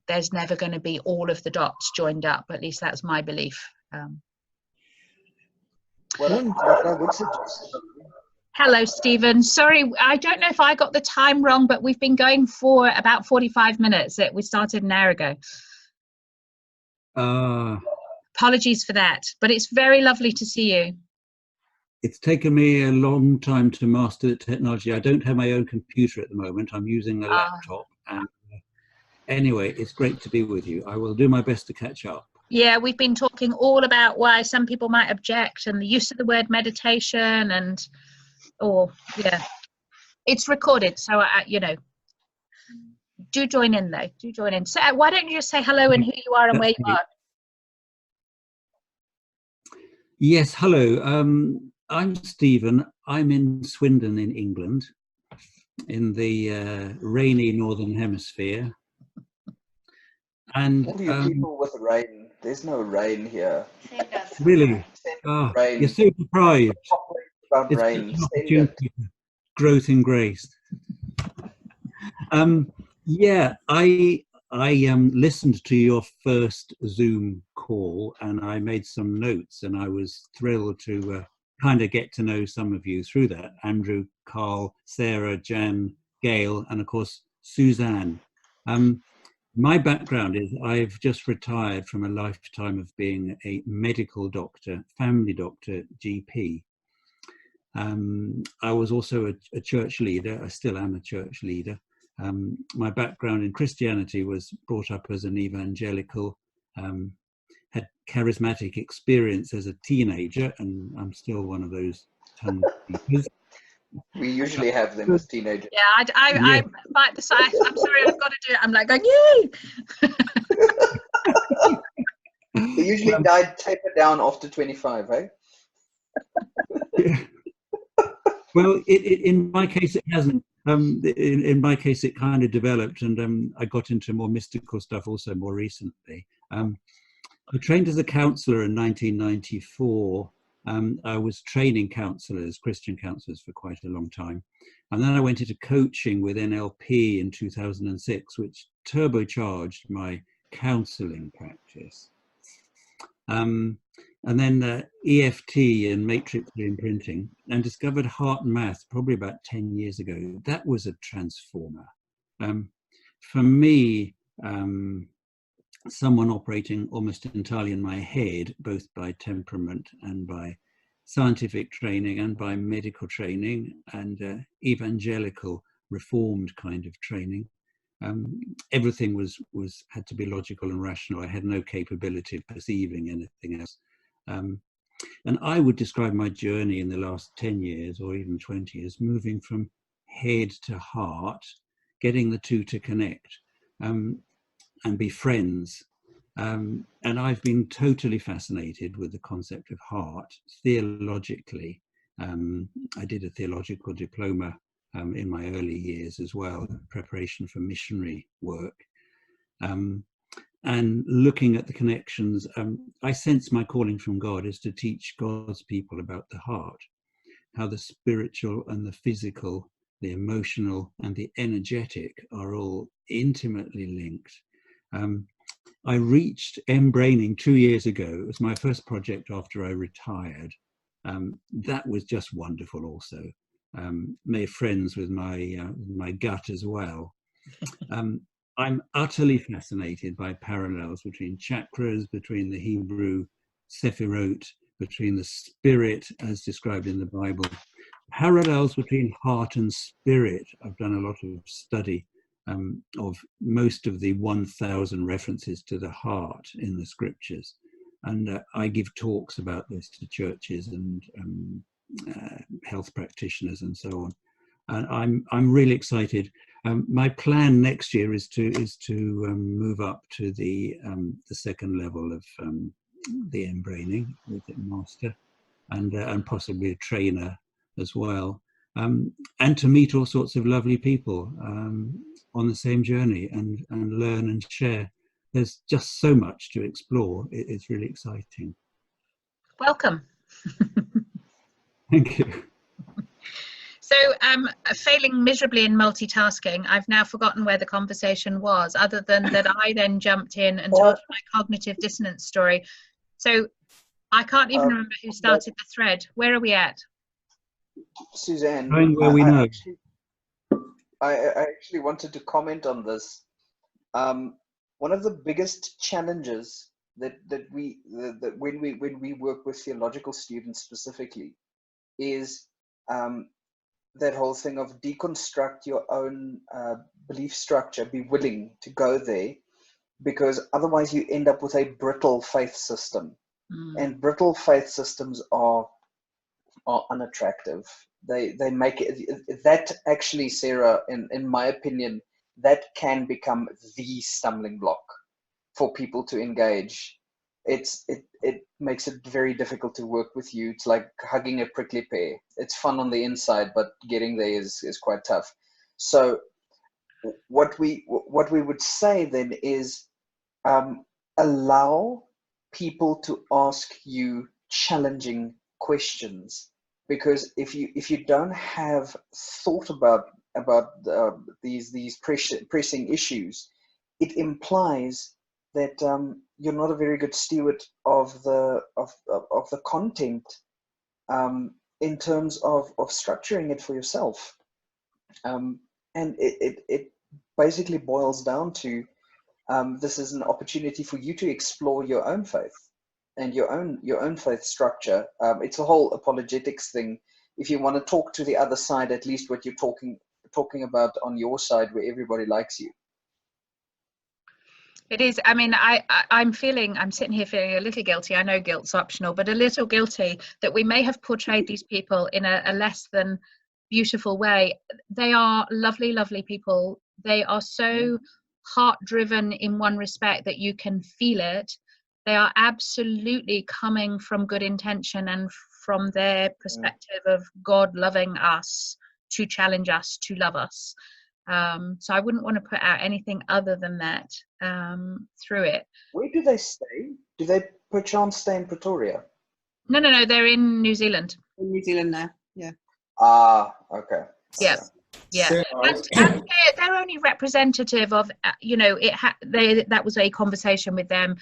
There's never going to be all of the dots joined up. At least that's my belief. Hello, Stephen. Sorry, I don't know if I got the time wrong, but we've been going for about 45 minutes. We started an hour ago. Apologies for that, but it's very lovely to see you. It's taken me a long time to master the technology. I don't have my own computer at the moment. I'm using a laptop. And anyway, it's great to be with you. I will do my best to catch up. Yeah, we've been talking all about why some people might object, and the use of the word meditation, and it's recorded, so you know, do join in though. Do join in. So why don't you just say hello and who you are and where you are? Yes, hello. I'm Stephen. I'm in Swindon in England, in the rainy Northern Hemisphere. And all you people with rain, there's no rain here. Really? Rain. You're so surprised. About It's rain. an opportunity for growth in grace. Yeah, I listened to your first Zoom call, and I made some notes, and I was thrilled to kind of get to know some of you through that. Andrew, Carl, Sarah, Jan, Gail, and of course, Suzanne. My background is I've just retired from a lifetime of being a medical doctor, family doctor, GP. I was also a church leader. I still am a church leader. My background in Christianity was brought up as an evangelical, had charismatic experience as a teenager, and I'm still one of those tongue speakers. We usually have them as teenagers. Yeah, I'm like the side. I'm sorry, I've got to do it. I'm like going, yay! They usually taper down after 25, eh? Yeah. Well, in my case, it hasn't. In my case, it kind of developed, and I got into more mystical stuff also more recently. I trained as a counsellor in 1994. I was training counsellors, Christian counsellors, for quite a long time. And then I went into coaching with NLP in 2006, which turbocharged my counselling practice. And then EFT and matrix imprinting, and discovered heart and math probably about 10 years ago. That was a transformer. For me, someone operating almost entirely in my head, both by temperament and by scientific training and by medical training and evangelical reformed kind of training. Everything had to be logical and rational. I had no capability of perceiving anything else. And I would describe my journey in the last 10 years or even 20 years, moving from head to heart, getting the two to connect and be friends. And I've been totally fascinated with the concept of heart theologically. I did a theological diploma in my early years as well, preparation for missionary work. And looking at the connections, I sense my calling from God is to teach God's people about the heart, how the spiritual and the physical, the emotional and the energetic are all intimately linked. I reached mBraining 2 years ago. It was my first project after I retired. That was just wonderful also. Made friends with my gut as well. I'm utterly fascinated by parallels between chakras, between the Hebrew Sephirot, between the spirit as described in the Bible, parallels between heart and spirit. I've done a lot of study of most of the 1,000 references to the heart in the scriptures. And I give talks about this to churches and health practitioners and so on. And I'm really excited. My plan next year is to move up to the second level of the mBraining with a master and possibly a trainer as well, and to meet all sorts of lovely people on the same journey and learn and share. There's just so much to explore. It's really exciting. Welcome. Thank you. So failing miserably in multitasking, I've now forgotten where the conversation was, other than that I then jumped in and told my cognitive dissonance story. So I can't even remember who started the thread. Where are we at? Suzanne, Where we know. I actually wanted to comment on this. One of the biggest challenges that when we work with theological students specifically is that whole thing of deconstruct your own belief structure, be willing to go there, because otherwise you end up with a brittle faith system. And brittle faith systems are unattractive. They make it, that actually, Sarah, in my opinion, that can become the stumbling block for people to engage. It makes it very difficult to work with you. It's like hugging a prickly pear. It's fun on the inside, but getting there is quite tough. So what we would say then is allow people to ask you challenging questions, because if you don't have thought about these pressing issues, it implies that you're not a very good steward of the content in terms of structuring it for yourself, and it basically boils down to this is an opportunity for you to explore your own faith and your own faith structure. It's a whole apologetics thing. If you want to talk to the other side, at least what you're talking about on your side, where everybody likes you. It is. I mean, I'm sitting here feeling a little guilty. I know guilt's optional, but a little guilty that we may have portrayed these people in a less than beautiful way. They are lovely, lovely people. They are so heart-driven in one respect that you can feel it. They are absolutely coming from good intention and from their perspective of God loving us to challenge us to love us. So I wouldn't want to put out anything other than that through it. Where do they stay? Do they perchance stay in Pretoria? No, they're in New Zealand. In New Zealand now, yeah. Ah, okay. Yeah. Yeah, and they're only representative of, that was a conversation with them.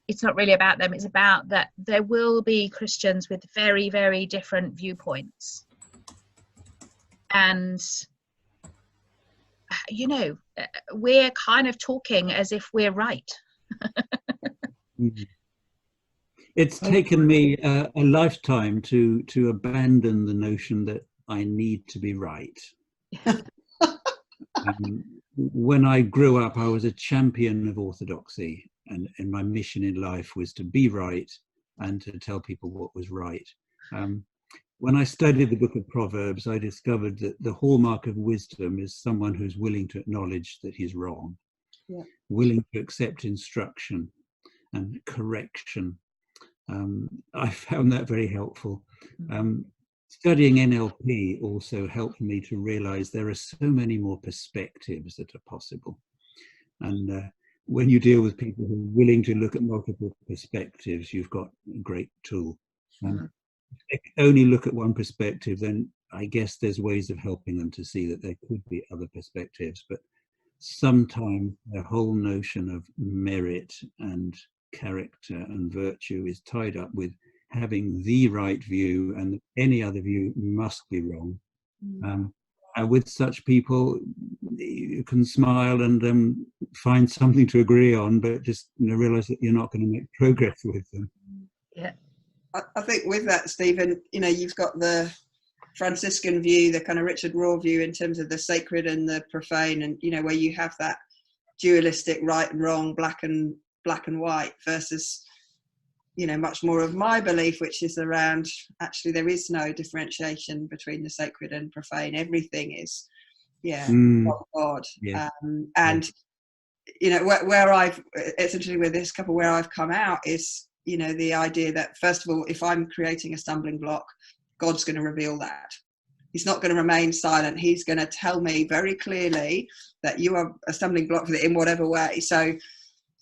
It's not really about them. It's about that there will be Christians with very, very different viewpoints. And, we're kind of talking as if we're right. It's taken me a lifetime to abandon the notion that I need to be right. When I grew up, I was a champion of orthodoxy, and my mission in life was to be right and to tell people what was right. When I studied the book of Proverbs, I discovered that the hallmark of wisdom is someone who's willing to acknowledge that he's wrong. Yeah. willing to accept instruction and correction. I found that very helpful. Studying NLP also helped me to realize there are so many more perspectives that are possible. And when you deal with people who are willing to look at multiple perspectives, you've got a great tool. If they only look at one perspective, then I guess there's ways of helping them to see that there could be other perspectives. But sometimes the whole notion of merit and character and virtue is tied up with having the right view, and any other view must be wrong. And with such people, you can smile and find something to agree on, but just realize that you're not going to make progress with them. Yeah, I think with that, Stephen, you've got the Franciscan view, the kind of Richard Rohr view in terms of the sacred and the profane, and where you have that dualistic right and wrong, black and white, versus much more of my belief, which is around actually there is no differentiation between the sacred and profane. Everything is God. And where I've, it's interesting with this couple, where I've come out is the idea that, first of all, if I'm creating a stumbling block, God's going to reveal that. He's not going to remain silent. He's going to tell me very clearly that you are a stumbling block for it in whatever way. So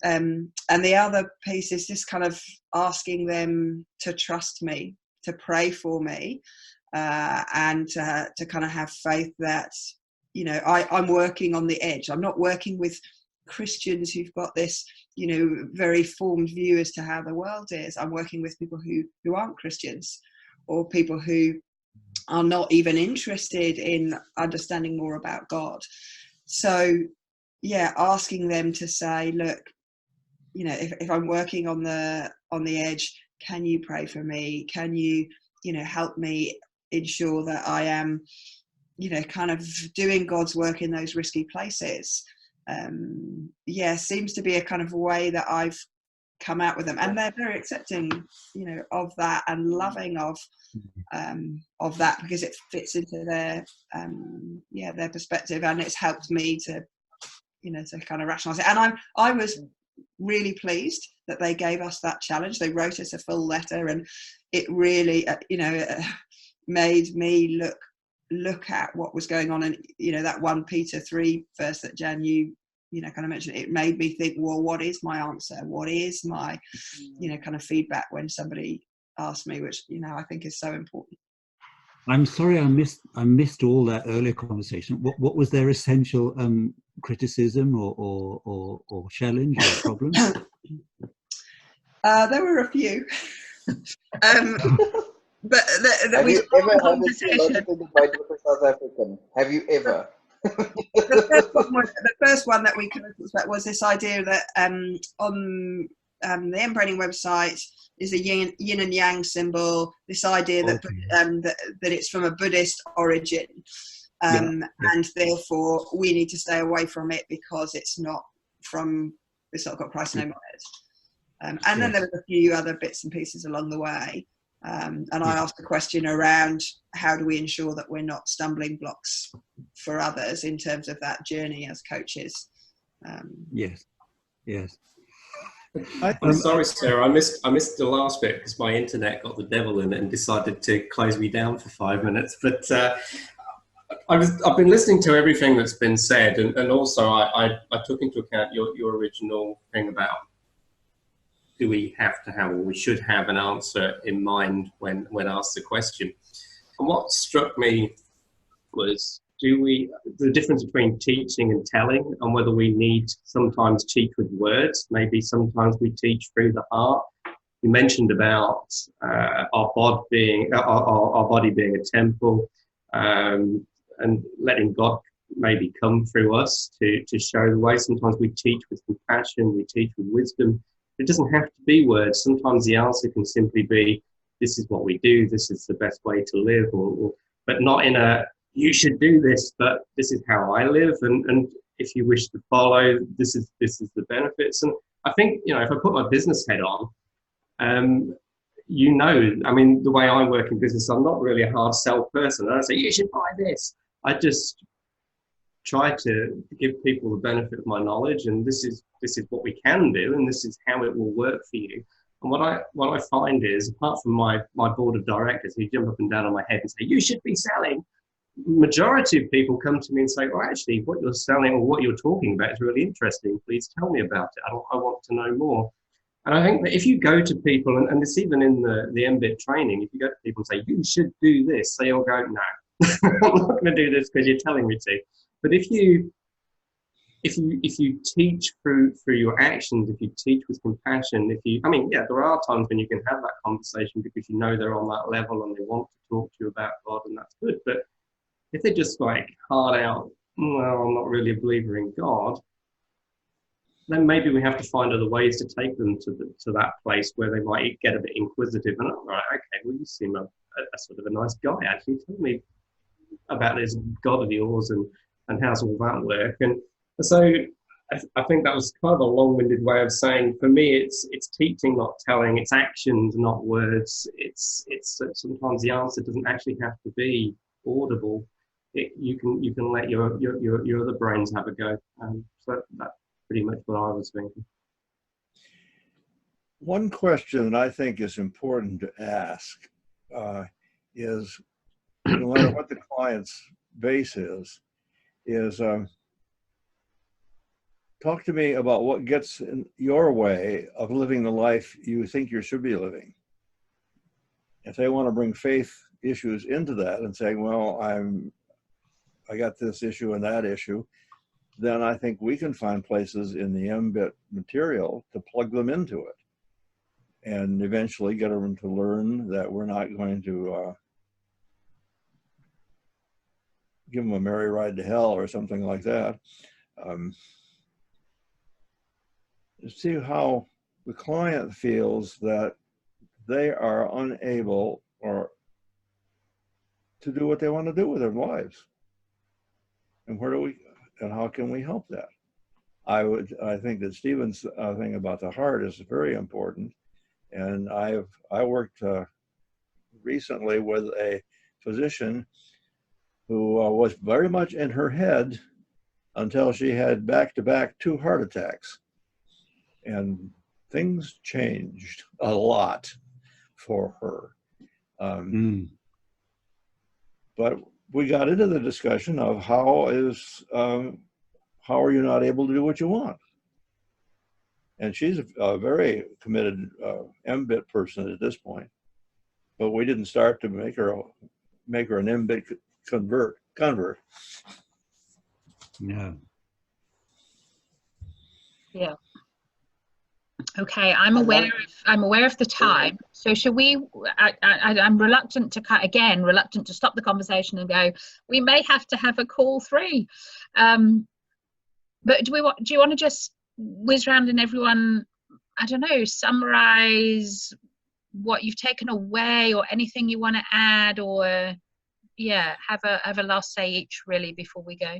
and the other piece is just kind of asking them to trust me, to pray for me, and to kind of have faith that I'm working on the edge. I'm not working with Christians who've got this very formed view as to how the world is. I'm working with people who aren't Christians, or people who are not even interested in understanding more about God. So asking them to say, look, if I'm working on the edge, can you pray for me? Can you help me ensure that I am kind of doing God's work in those risky places? Seems to be a kind of way that I've come out with them, and they're very accepting of that, and loving of that, because it fits into their their perspective, and it's helped me to to kind of rationalize it. And I was really pleased that they gave us that challenge. They wrote us a full letter, and it really made me look at what was going on. And that 1 Peter 3 verse that Jan you kind of mentioned, it made me think, well, what is my answer? What is my kind of feedback when somebody asks me, which I think is so important. I'm sorry I missed all that earlier conversation. What was their essential criticism or challenge or problem? There were a few. But have we you ever had a theological debate with a South African? Have you ever? The first one that we kind of talked about was this idea that on the mBranding website is a yin and yang symbol. This idea that that it's from a Buddhist origin, and therefore we need to stay away from it because it's not got Christ's name on it. And then there were a few other bits and pieces along the way. And I asked a question around how do we ensure that we're not stumbling blocks for others in terms of that journey as coaches. Yes. I'm sorry, Sarah. I missed the last bit because my internet got the devil in it and decided to close me down for 5 minutes. But I've been listening to everything that's been said, and also I took into account your original thing about do we have to have, or we should have, an answer in mind when asked the question. And what struck me was the difference between teaching and telling, and whether we need sometimes teach with words, maybe sometimes we teach through the heart. You mentioned about our body being a temple, and letting God maybe come through us to show the way. Sometimes we teach with compassion, we teach with wisdom. It doesn't have to be words. Sometimes the answer can simply be, this is what we do, this is the best way to live, but not in a, you should do this, but this is how I live, and if you wish to follow, this is the benefits. And I think, if I put my business head on, I mean, the way I work in business, I'm not really a hard sell person. I don't say, you should buy this. I just try to give people the benefit of my knowledge, and this is what we can do, and this is how it will work for you. And what I find is, apart from my board of directors who jump up and down on my head and say, you should be selling, majority of people come to me and say, well, actually, what you're selling or what you're talking about is really interesting. Please tell me about it. I want to know more. And I think that if you go to people, and it's even in the mBIT training, if you go to people and say, you should do this, they all go, no, I'm not going to do this because you're telling me to. But if you teach through your actions, if you teach with compassion, I mean, yeah, there are times when you can have that conversation because you know they're on that level and they want to talk to you about God, and that's good. But if they're just like hard out, well, I'm not really a believer in God, then maybe we have to find other ways to take them to that place where they might get a bit inquisitive and, all right, okay, well, you seem a sort of a nice guy, actually. Tell me about this God of yours and how's all that work. And so I think that was kind of a long-winded way of saying, for me, it's teaching, not telling. It's actions, not words. It's sometimes the answer doesn't actually have to be audible. You can let your other brains have a go. So that's pretty much what I was thinking. One question that I think is important to ask is, no matter what the client's base is talk to me about what gets in your way of living the life you think you should be living. If they want to bring faith issues into that and saying, well, I got this issue and that issue, then I think we can find places in the mBIT material to plug them into it and eventually get them to learn that we're not going to give them a merry ride to hell or something like that. See how the client feels that they are unable or to do what they want to do with their lives, and how can we help that? I think that Stephen's thing about the heart is very important, and I worked recently with a physician who was very much in her head until she had back-to-back 2 heart attacks. And things changed a lot for her. But we got into the discussion of how are you not able to do what you want? And she's a very committed mBIT person at this point. But we didn't start to make her an mBIT convert. No. Yeah. Okay, I'm aware of the time. So should we? I'm reluctant to stop the conversation and go. We may have to have a call 3. But do you want to just whiz around and everyone, I don't know, summarize what you've taken away or anything you want to add, or yeah, have a last say each really before we go.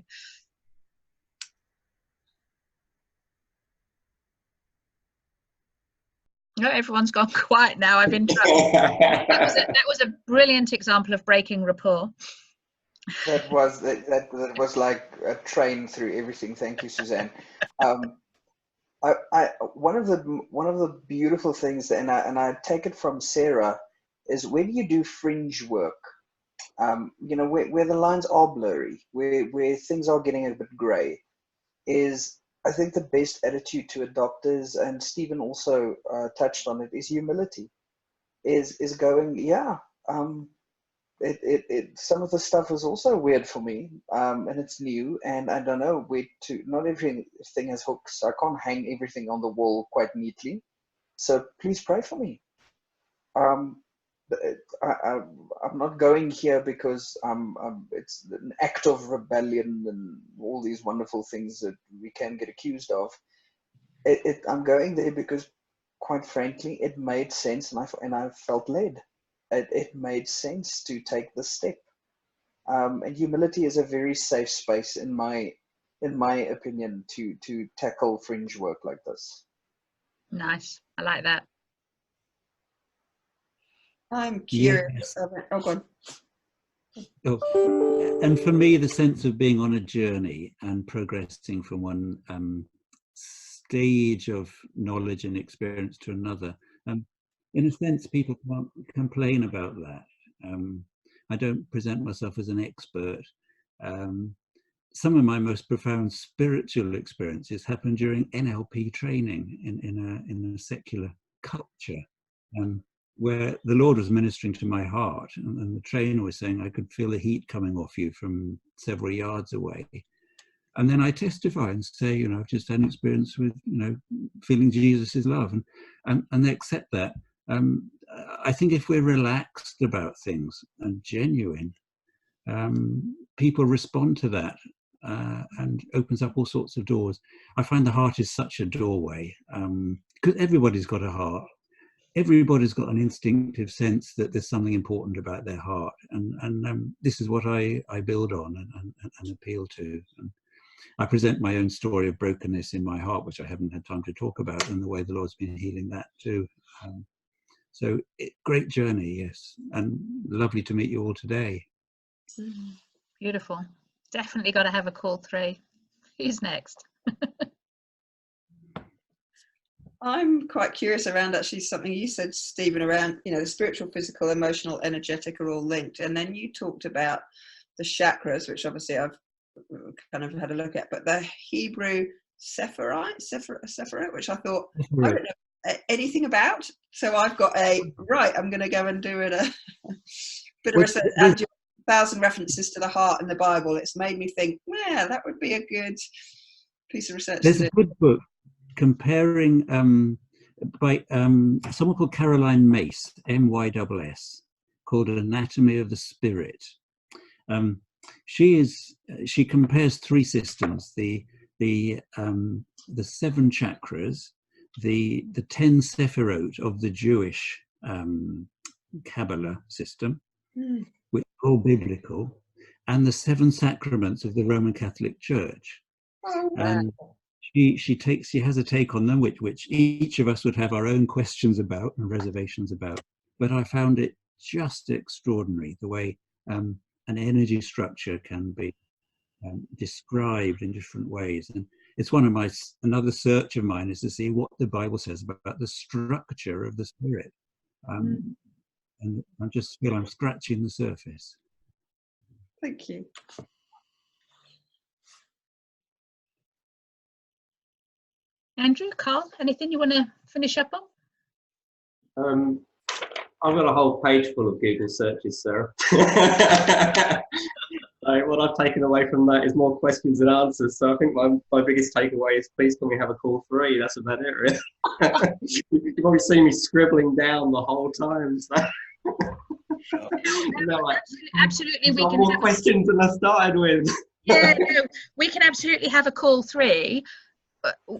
No, everyone's gone quiet now. I've interrupted. that was a brilliant example of breaking rapport. That was like a train through everything. Thank you, Suzanne. One of the beautiful things, and I take it from Sarah, is when you do fringe work, you know, where the lines are blurry, where things are getting a bit grey, is I think the best attitude to adopt is, and Stephen also touched on it, is humility. Is going, yeah. Some of the stuff is also weird for me, and it's new, and I don't know where to. Not everything has hooks. I can't hang everything on the wall quite neatly. So please pray for me. I'm not going here because it's an act of rebellion and all these wonderful things that we can get accused of. I'm going there because, quite frankly, it made sense, and I felt led. It made sense to take the step. And humility is a very safe space, in my opinion, to tackle fringe work like this. Nice, I like that. I'm curious. Yeah. Oh, go on. Oh, and for me, the sense of being on a journey and progressing from one stage of knowledge and experience to another. In a sense, people can't complain about that. I don't present myself as an expert. Some of my most profound spiritual experiences happened during NLP training in a secular culture, where the Lord was ministering to my heart, and the trainer was saying I could feel the heat coming off you from several yards away. And then I testify and say, I've just had an experience with, feeling Jesus' love, and they accept that. I think if we're relaxed about things and genuine, people respond to that, and opens up all sorts of doors. I find the heart is such a doorway, because everybody's got a heart. Everybody's got an instinctive sense that there's something important about their heart, and this is what I build on and appeal to. And I present my own story of brokenness in my heart, which I haven't had time to talk about, and the way the Lord's been healing that too. So great journey, yes, and lovely to meet you all today. Beautiful. Definitely got to have a call 3. Who's next? I'm quite curious around actually something you said, Stephen, around, the spiritual, physical, emotional, energetic are all linked. And then you talked about the chakras, which obviously I've kind of had a look at, but the Hebrew Sephirah, which I thought I don't know anything about. So I've got I'm going to go and do it a bit of research. And 1,000 references to the heart in the Bible. It's made me think, yeah, that would be a good piece of research. There's a good book comparing by someone called Caroline Mace, MYSS, called Anatomy of the Spirit. She compares 3 systems: the 7 chakras, the 10 sephirot of the Jewish Kabbalah system, which are all biblical, and the 7 sacraments of the Roman Catholic Church. Oh, wow. And she has a take on them, which each of us would have our own questions about and reservations about. But I found it just extraordinary the way an energy structure can be described in different ways. And it's another search of mine is to see what the Bible says about the structure of the spirit. And I just feel I'm scratching the surface. Thank you. Andrew, Carl, anything you want to finish up on? I've got a whole page full of Google searches, Sarah. So what I've taken away from that is more questions than answers. So I think my biggest takeaway is please can we have a call 3? That's about it, really. You've probably seen me scribbling down the whole time. So. Absolutely, we can more questions than I started with. Yeah, no, we can absolutely have a call 3.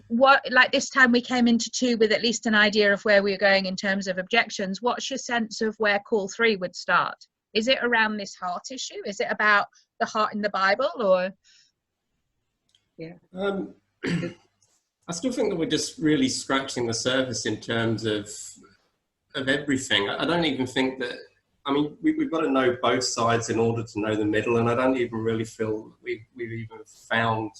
What, like this time we came into 2 with at least an idea of where we were going in terms of objections. What's your sense of where call 3 would start? Is it around this heart issue? Is it about the heart in the Bible, or? Yeah. I still think that we're just really scratching the surface in terms of everything. I don't even think that, I mean, we've got to know both sides in order to know the middle, and I don't even really feel we've even found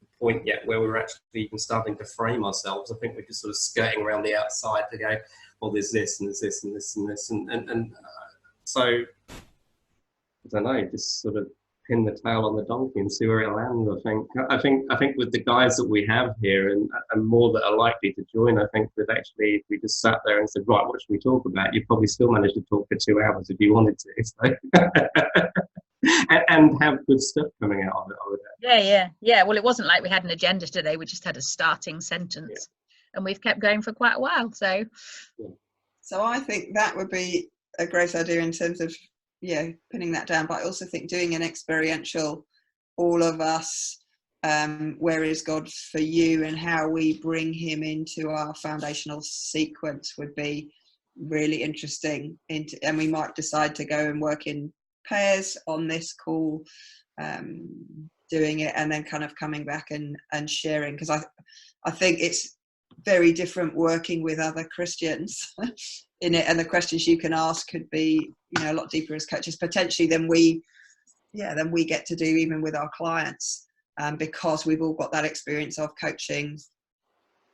the point yet where we're actually even starting to frame ourselves. I think we're just sort of skirting around the outside to go, well, there's this and there's this and this and this, and so I don't know, just sort of pin the tail on the donkey and see where it lands. I think with the guys that we have here and more that are likely to join, I think that actually if we just sat there and said, right, what should we talk about? You'd probably still manage to talk for 2 hours if you wanted to. So. and have good stuff coming out of it. Yeah. Well, it wasn't like we had an agenda today. We just had a starting sentence, and we've kept going for quite a while. So I think that would be a great idea in terms of pinning that down. But I also think doing an experiential, all of us, where is God for you, and how we bring him into our foundational sequence would be really interesting. And we might decide to go and work in pairs on this call, doing it and then kind of coming back and sharing, because I think it's very different working with other Christians in it, and the questions you can ask could be a lot deeper as coaches potentially than we get to do even with our clients, because we've all got that experience of coaching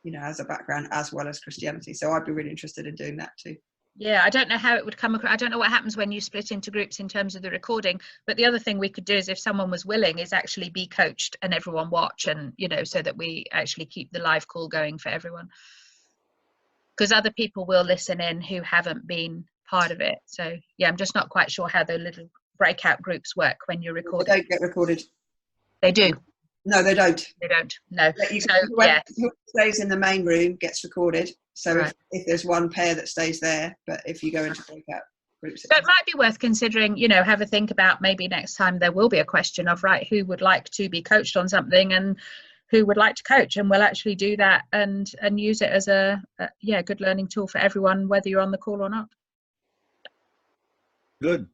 you know, as a background as well as Christianity. So I'd be really interested in doing that too. Yeah, I don't know how it would come across. I don't know what happens when you split into groups in terms of the recording. But the other thing we could do is, if someone was willing, is actually be coached and everyone watch, and you know, so that we actually keep the live call going for everyone. Because other people will listen in who haven't been part of it. So yeah, I'm just not quite sure how the little breakout groups work when you're recording. They don't get recorded. They do. No, they don't. They don't. No. So yeah. whoever stays in the main room gets recorded. So Right. if there's one pair that stays there, but if you go into breakout groups, So it might be worth considering, you know, have a think about maybe next time there will be a question of, right, who would like to be coached on something and who would like to coach, and we'll actually do that and use it as a good learning tool for everyone, whether you're on the call or not. Good.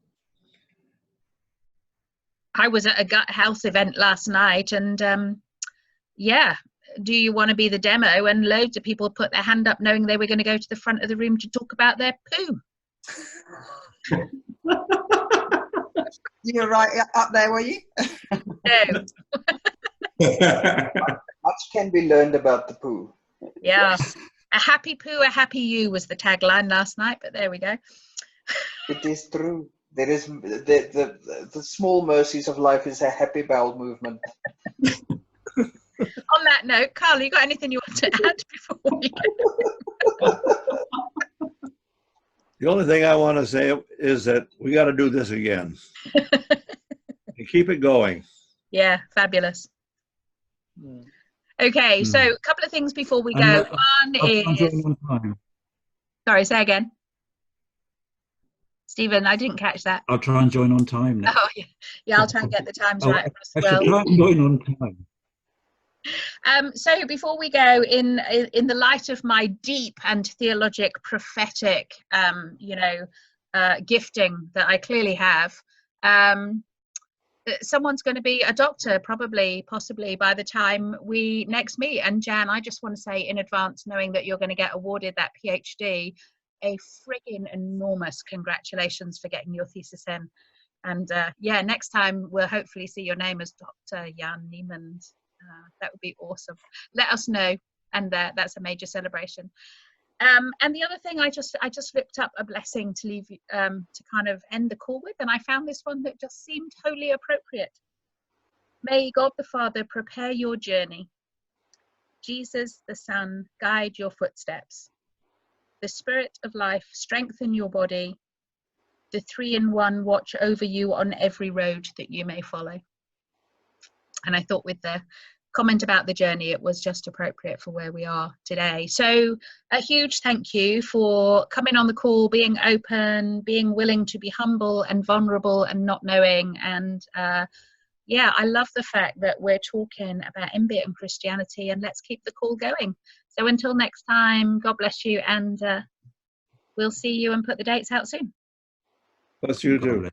I was at a gut health event last night, and do you want to be the demo? And loads of people put their hand up knowing they were going to go to the front of the room to talk about their poo. You were right up there, were you? No. Much can be learned about the poo. Yeah. A happy poo, a happy you was the tagline last night, but there we go. It is true. There is the small mercies of life is a happy bowel movement. On that note, Carl, you got anything you want to add before we go? The only thing I want to say is that we got to do this again. And keep it going. Yeah, fabulous. Okay, so a couple of things before we go. One is... Sorry, say again. Stephen, I didn't catch that. I'll try and join on time now. Oh, yeah, I'll try and get the times right I as well. should try and join on time. So before we go, in the light of my deep and theologic prophetic gifting that I clearly have, someone's going to be a doctor possibly by the time we next meet. And Jan, I just want to say in advance, knowing that you're going to get awarded that PhD, a friggin' enormous congratulations for getting your thesis in. And next time we'll hopefully see your name as Dr. Jan Niemand. That would be awesome. Let us know, and that's a major celebration. And the other thing, I just looked up a blessing to leave to kind of end the call with, and I found this one that just seemed wholly appropriate. May God the Father prepare your journey. Jesus the Son guide your footsteps. The Spirit of life strengthen your body. The Three-in-One watch over you on every road that you may follow. And I thought with the comment about the journey, it was just appropriate for where we are today. So a huge thank you for coming on the call, being open, being willing to be humble and vulnerable and not knowing. And I love the fact that we're talking about mBIT and Christianity, and let's keep the call going. So until next time, God bless you, and we'll see you and put the dates out soon. Bless you too.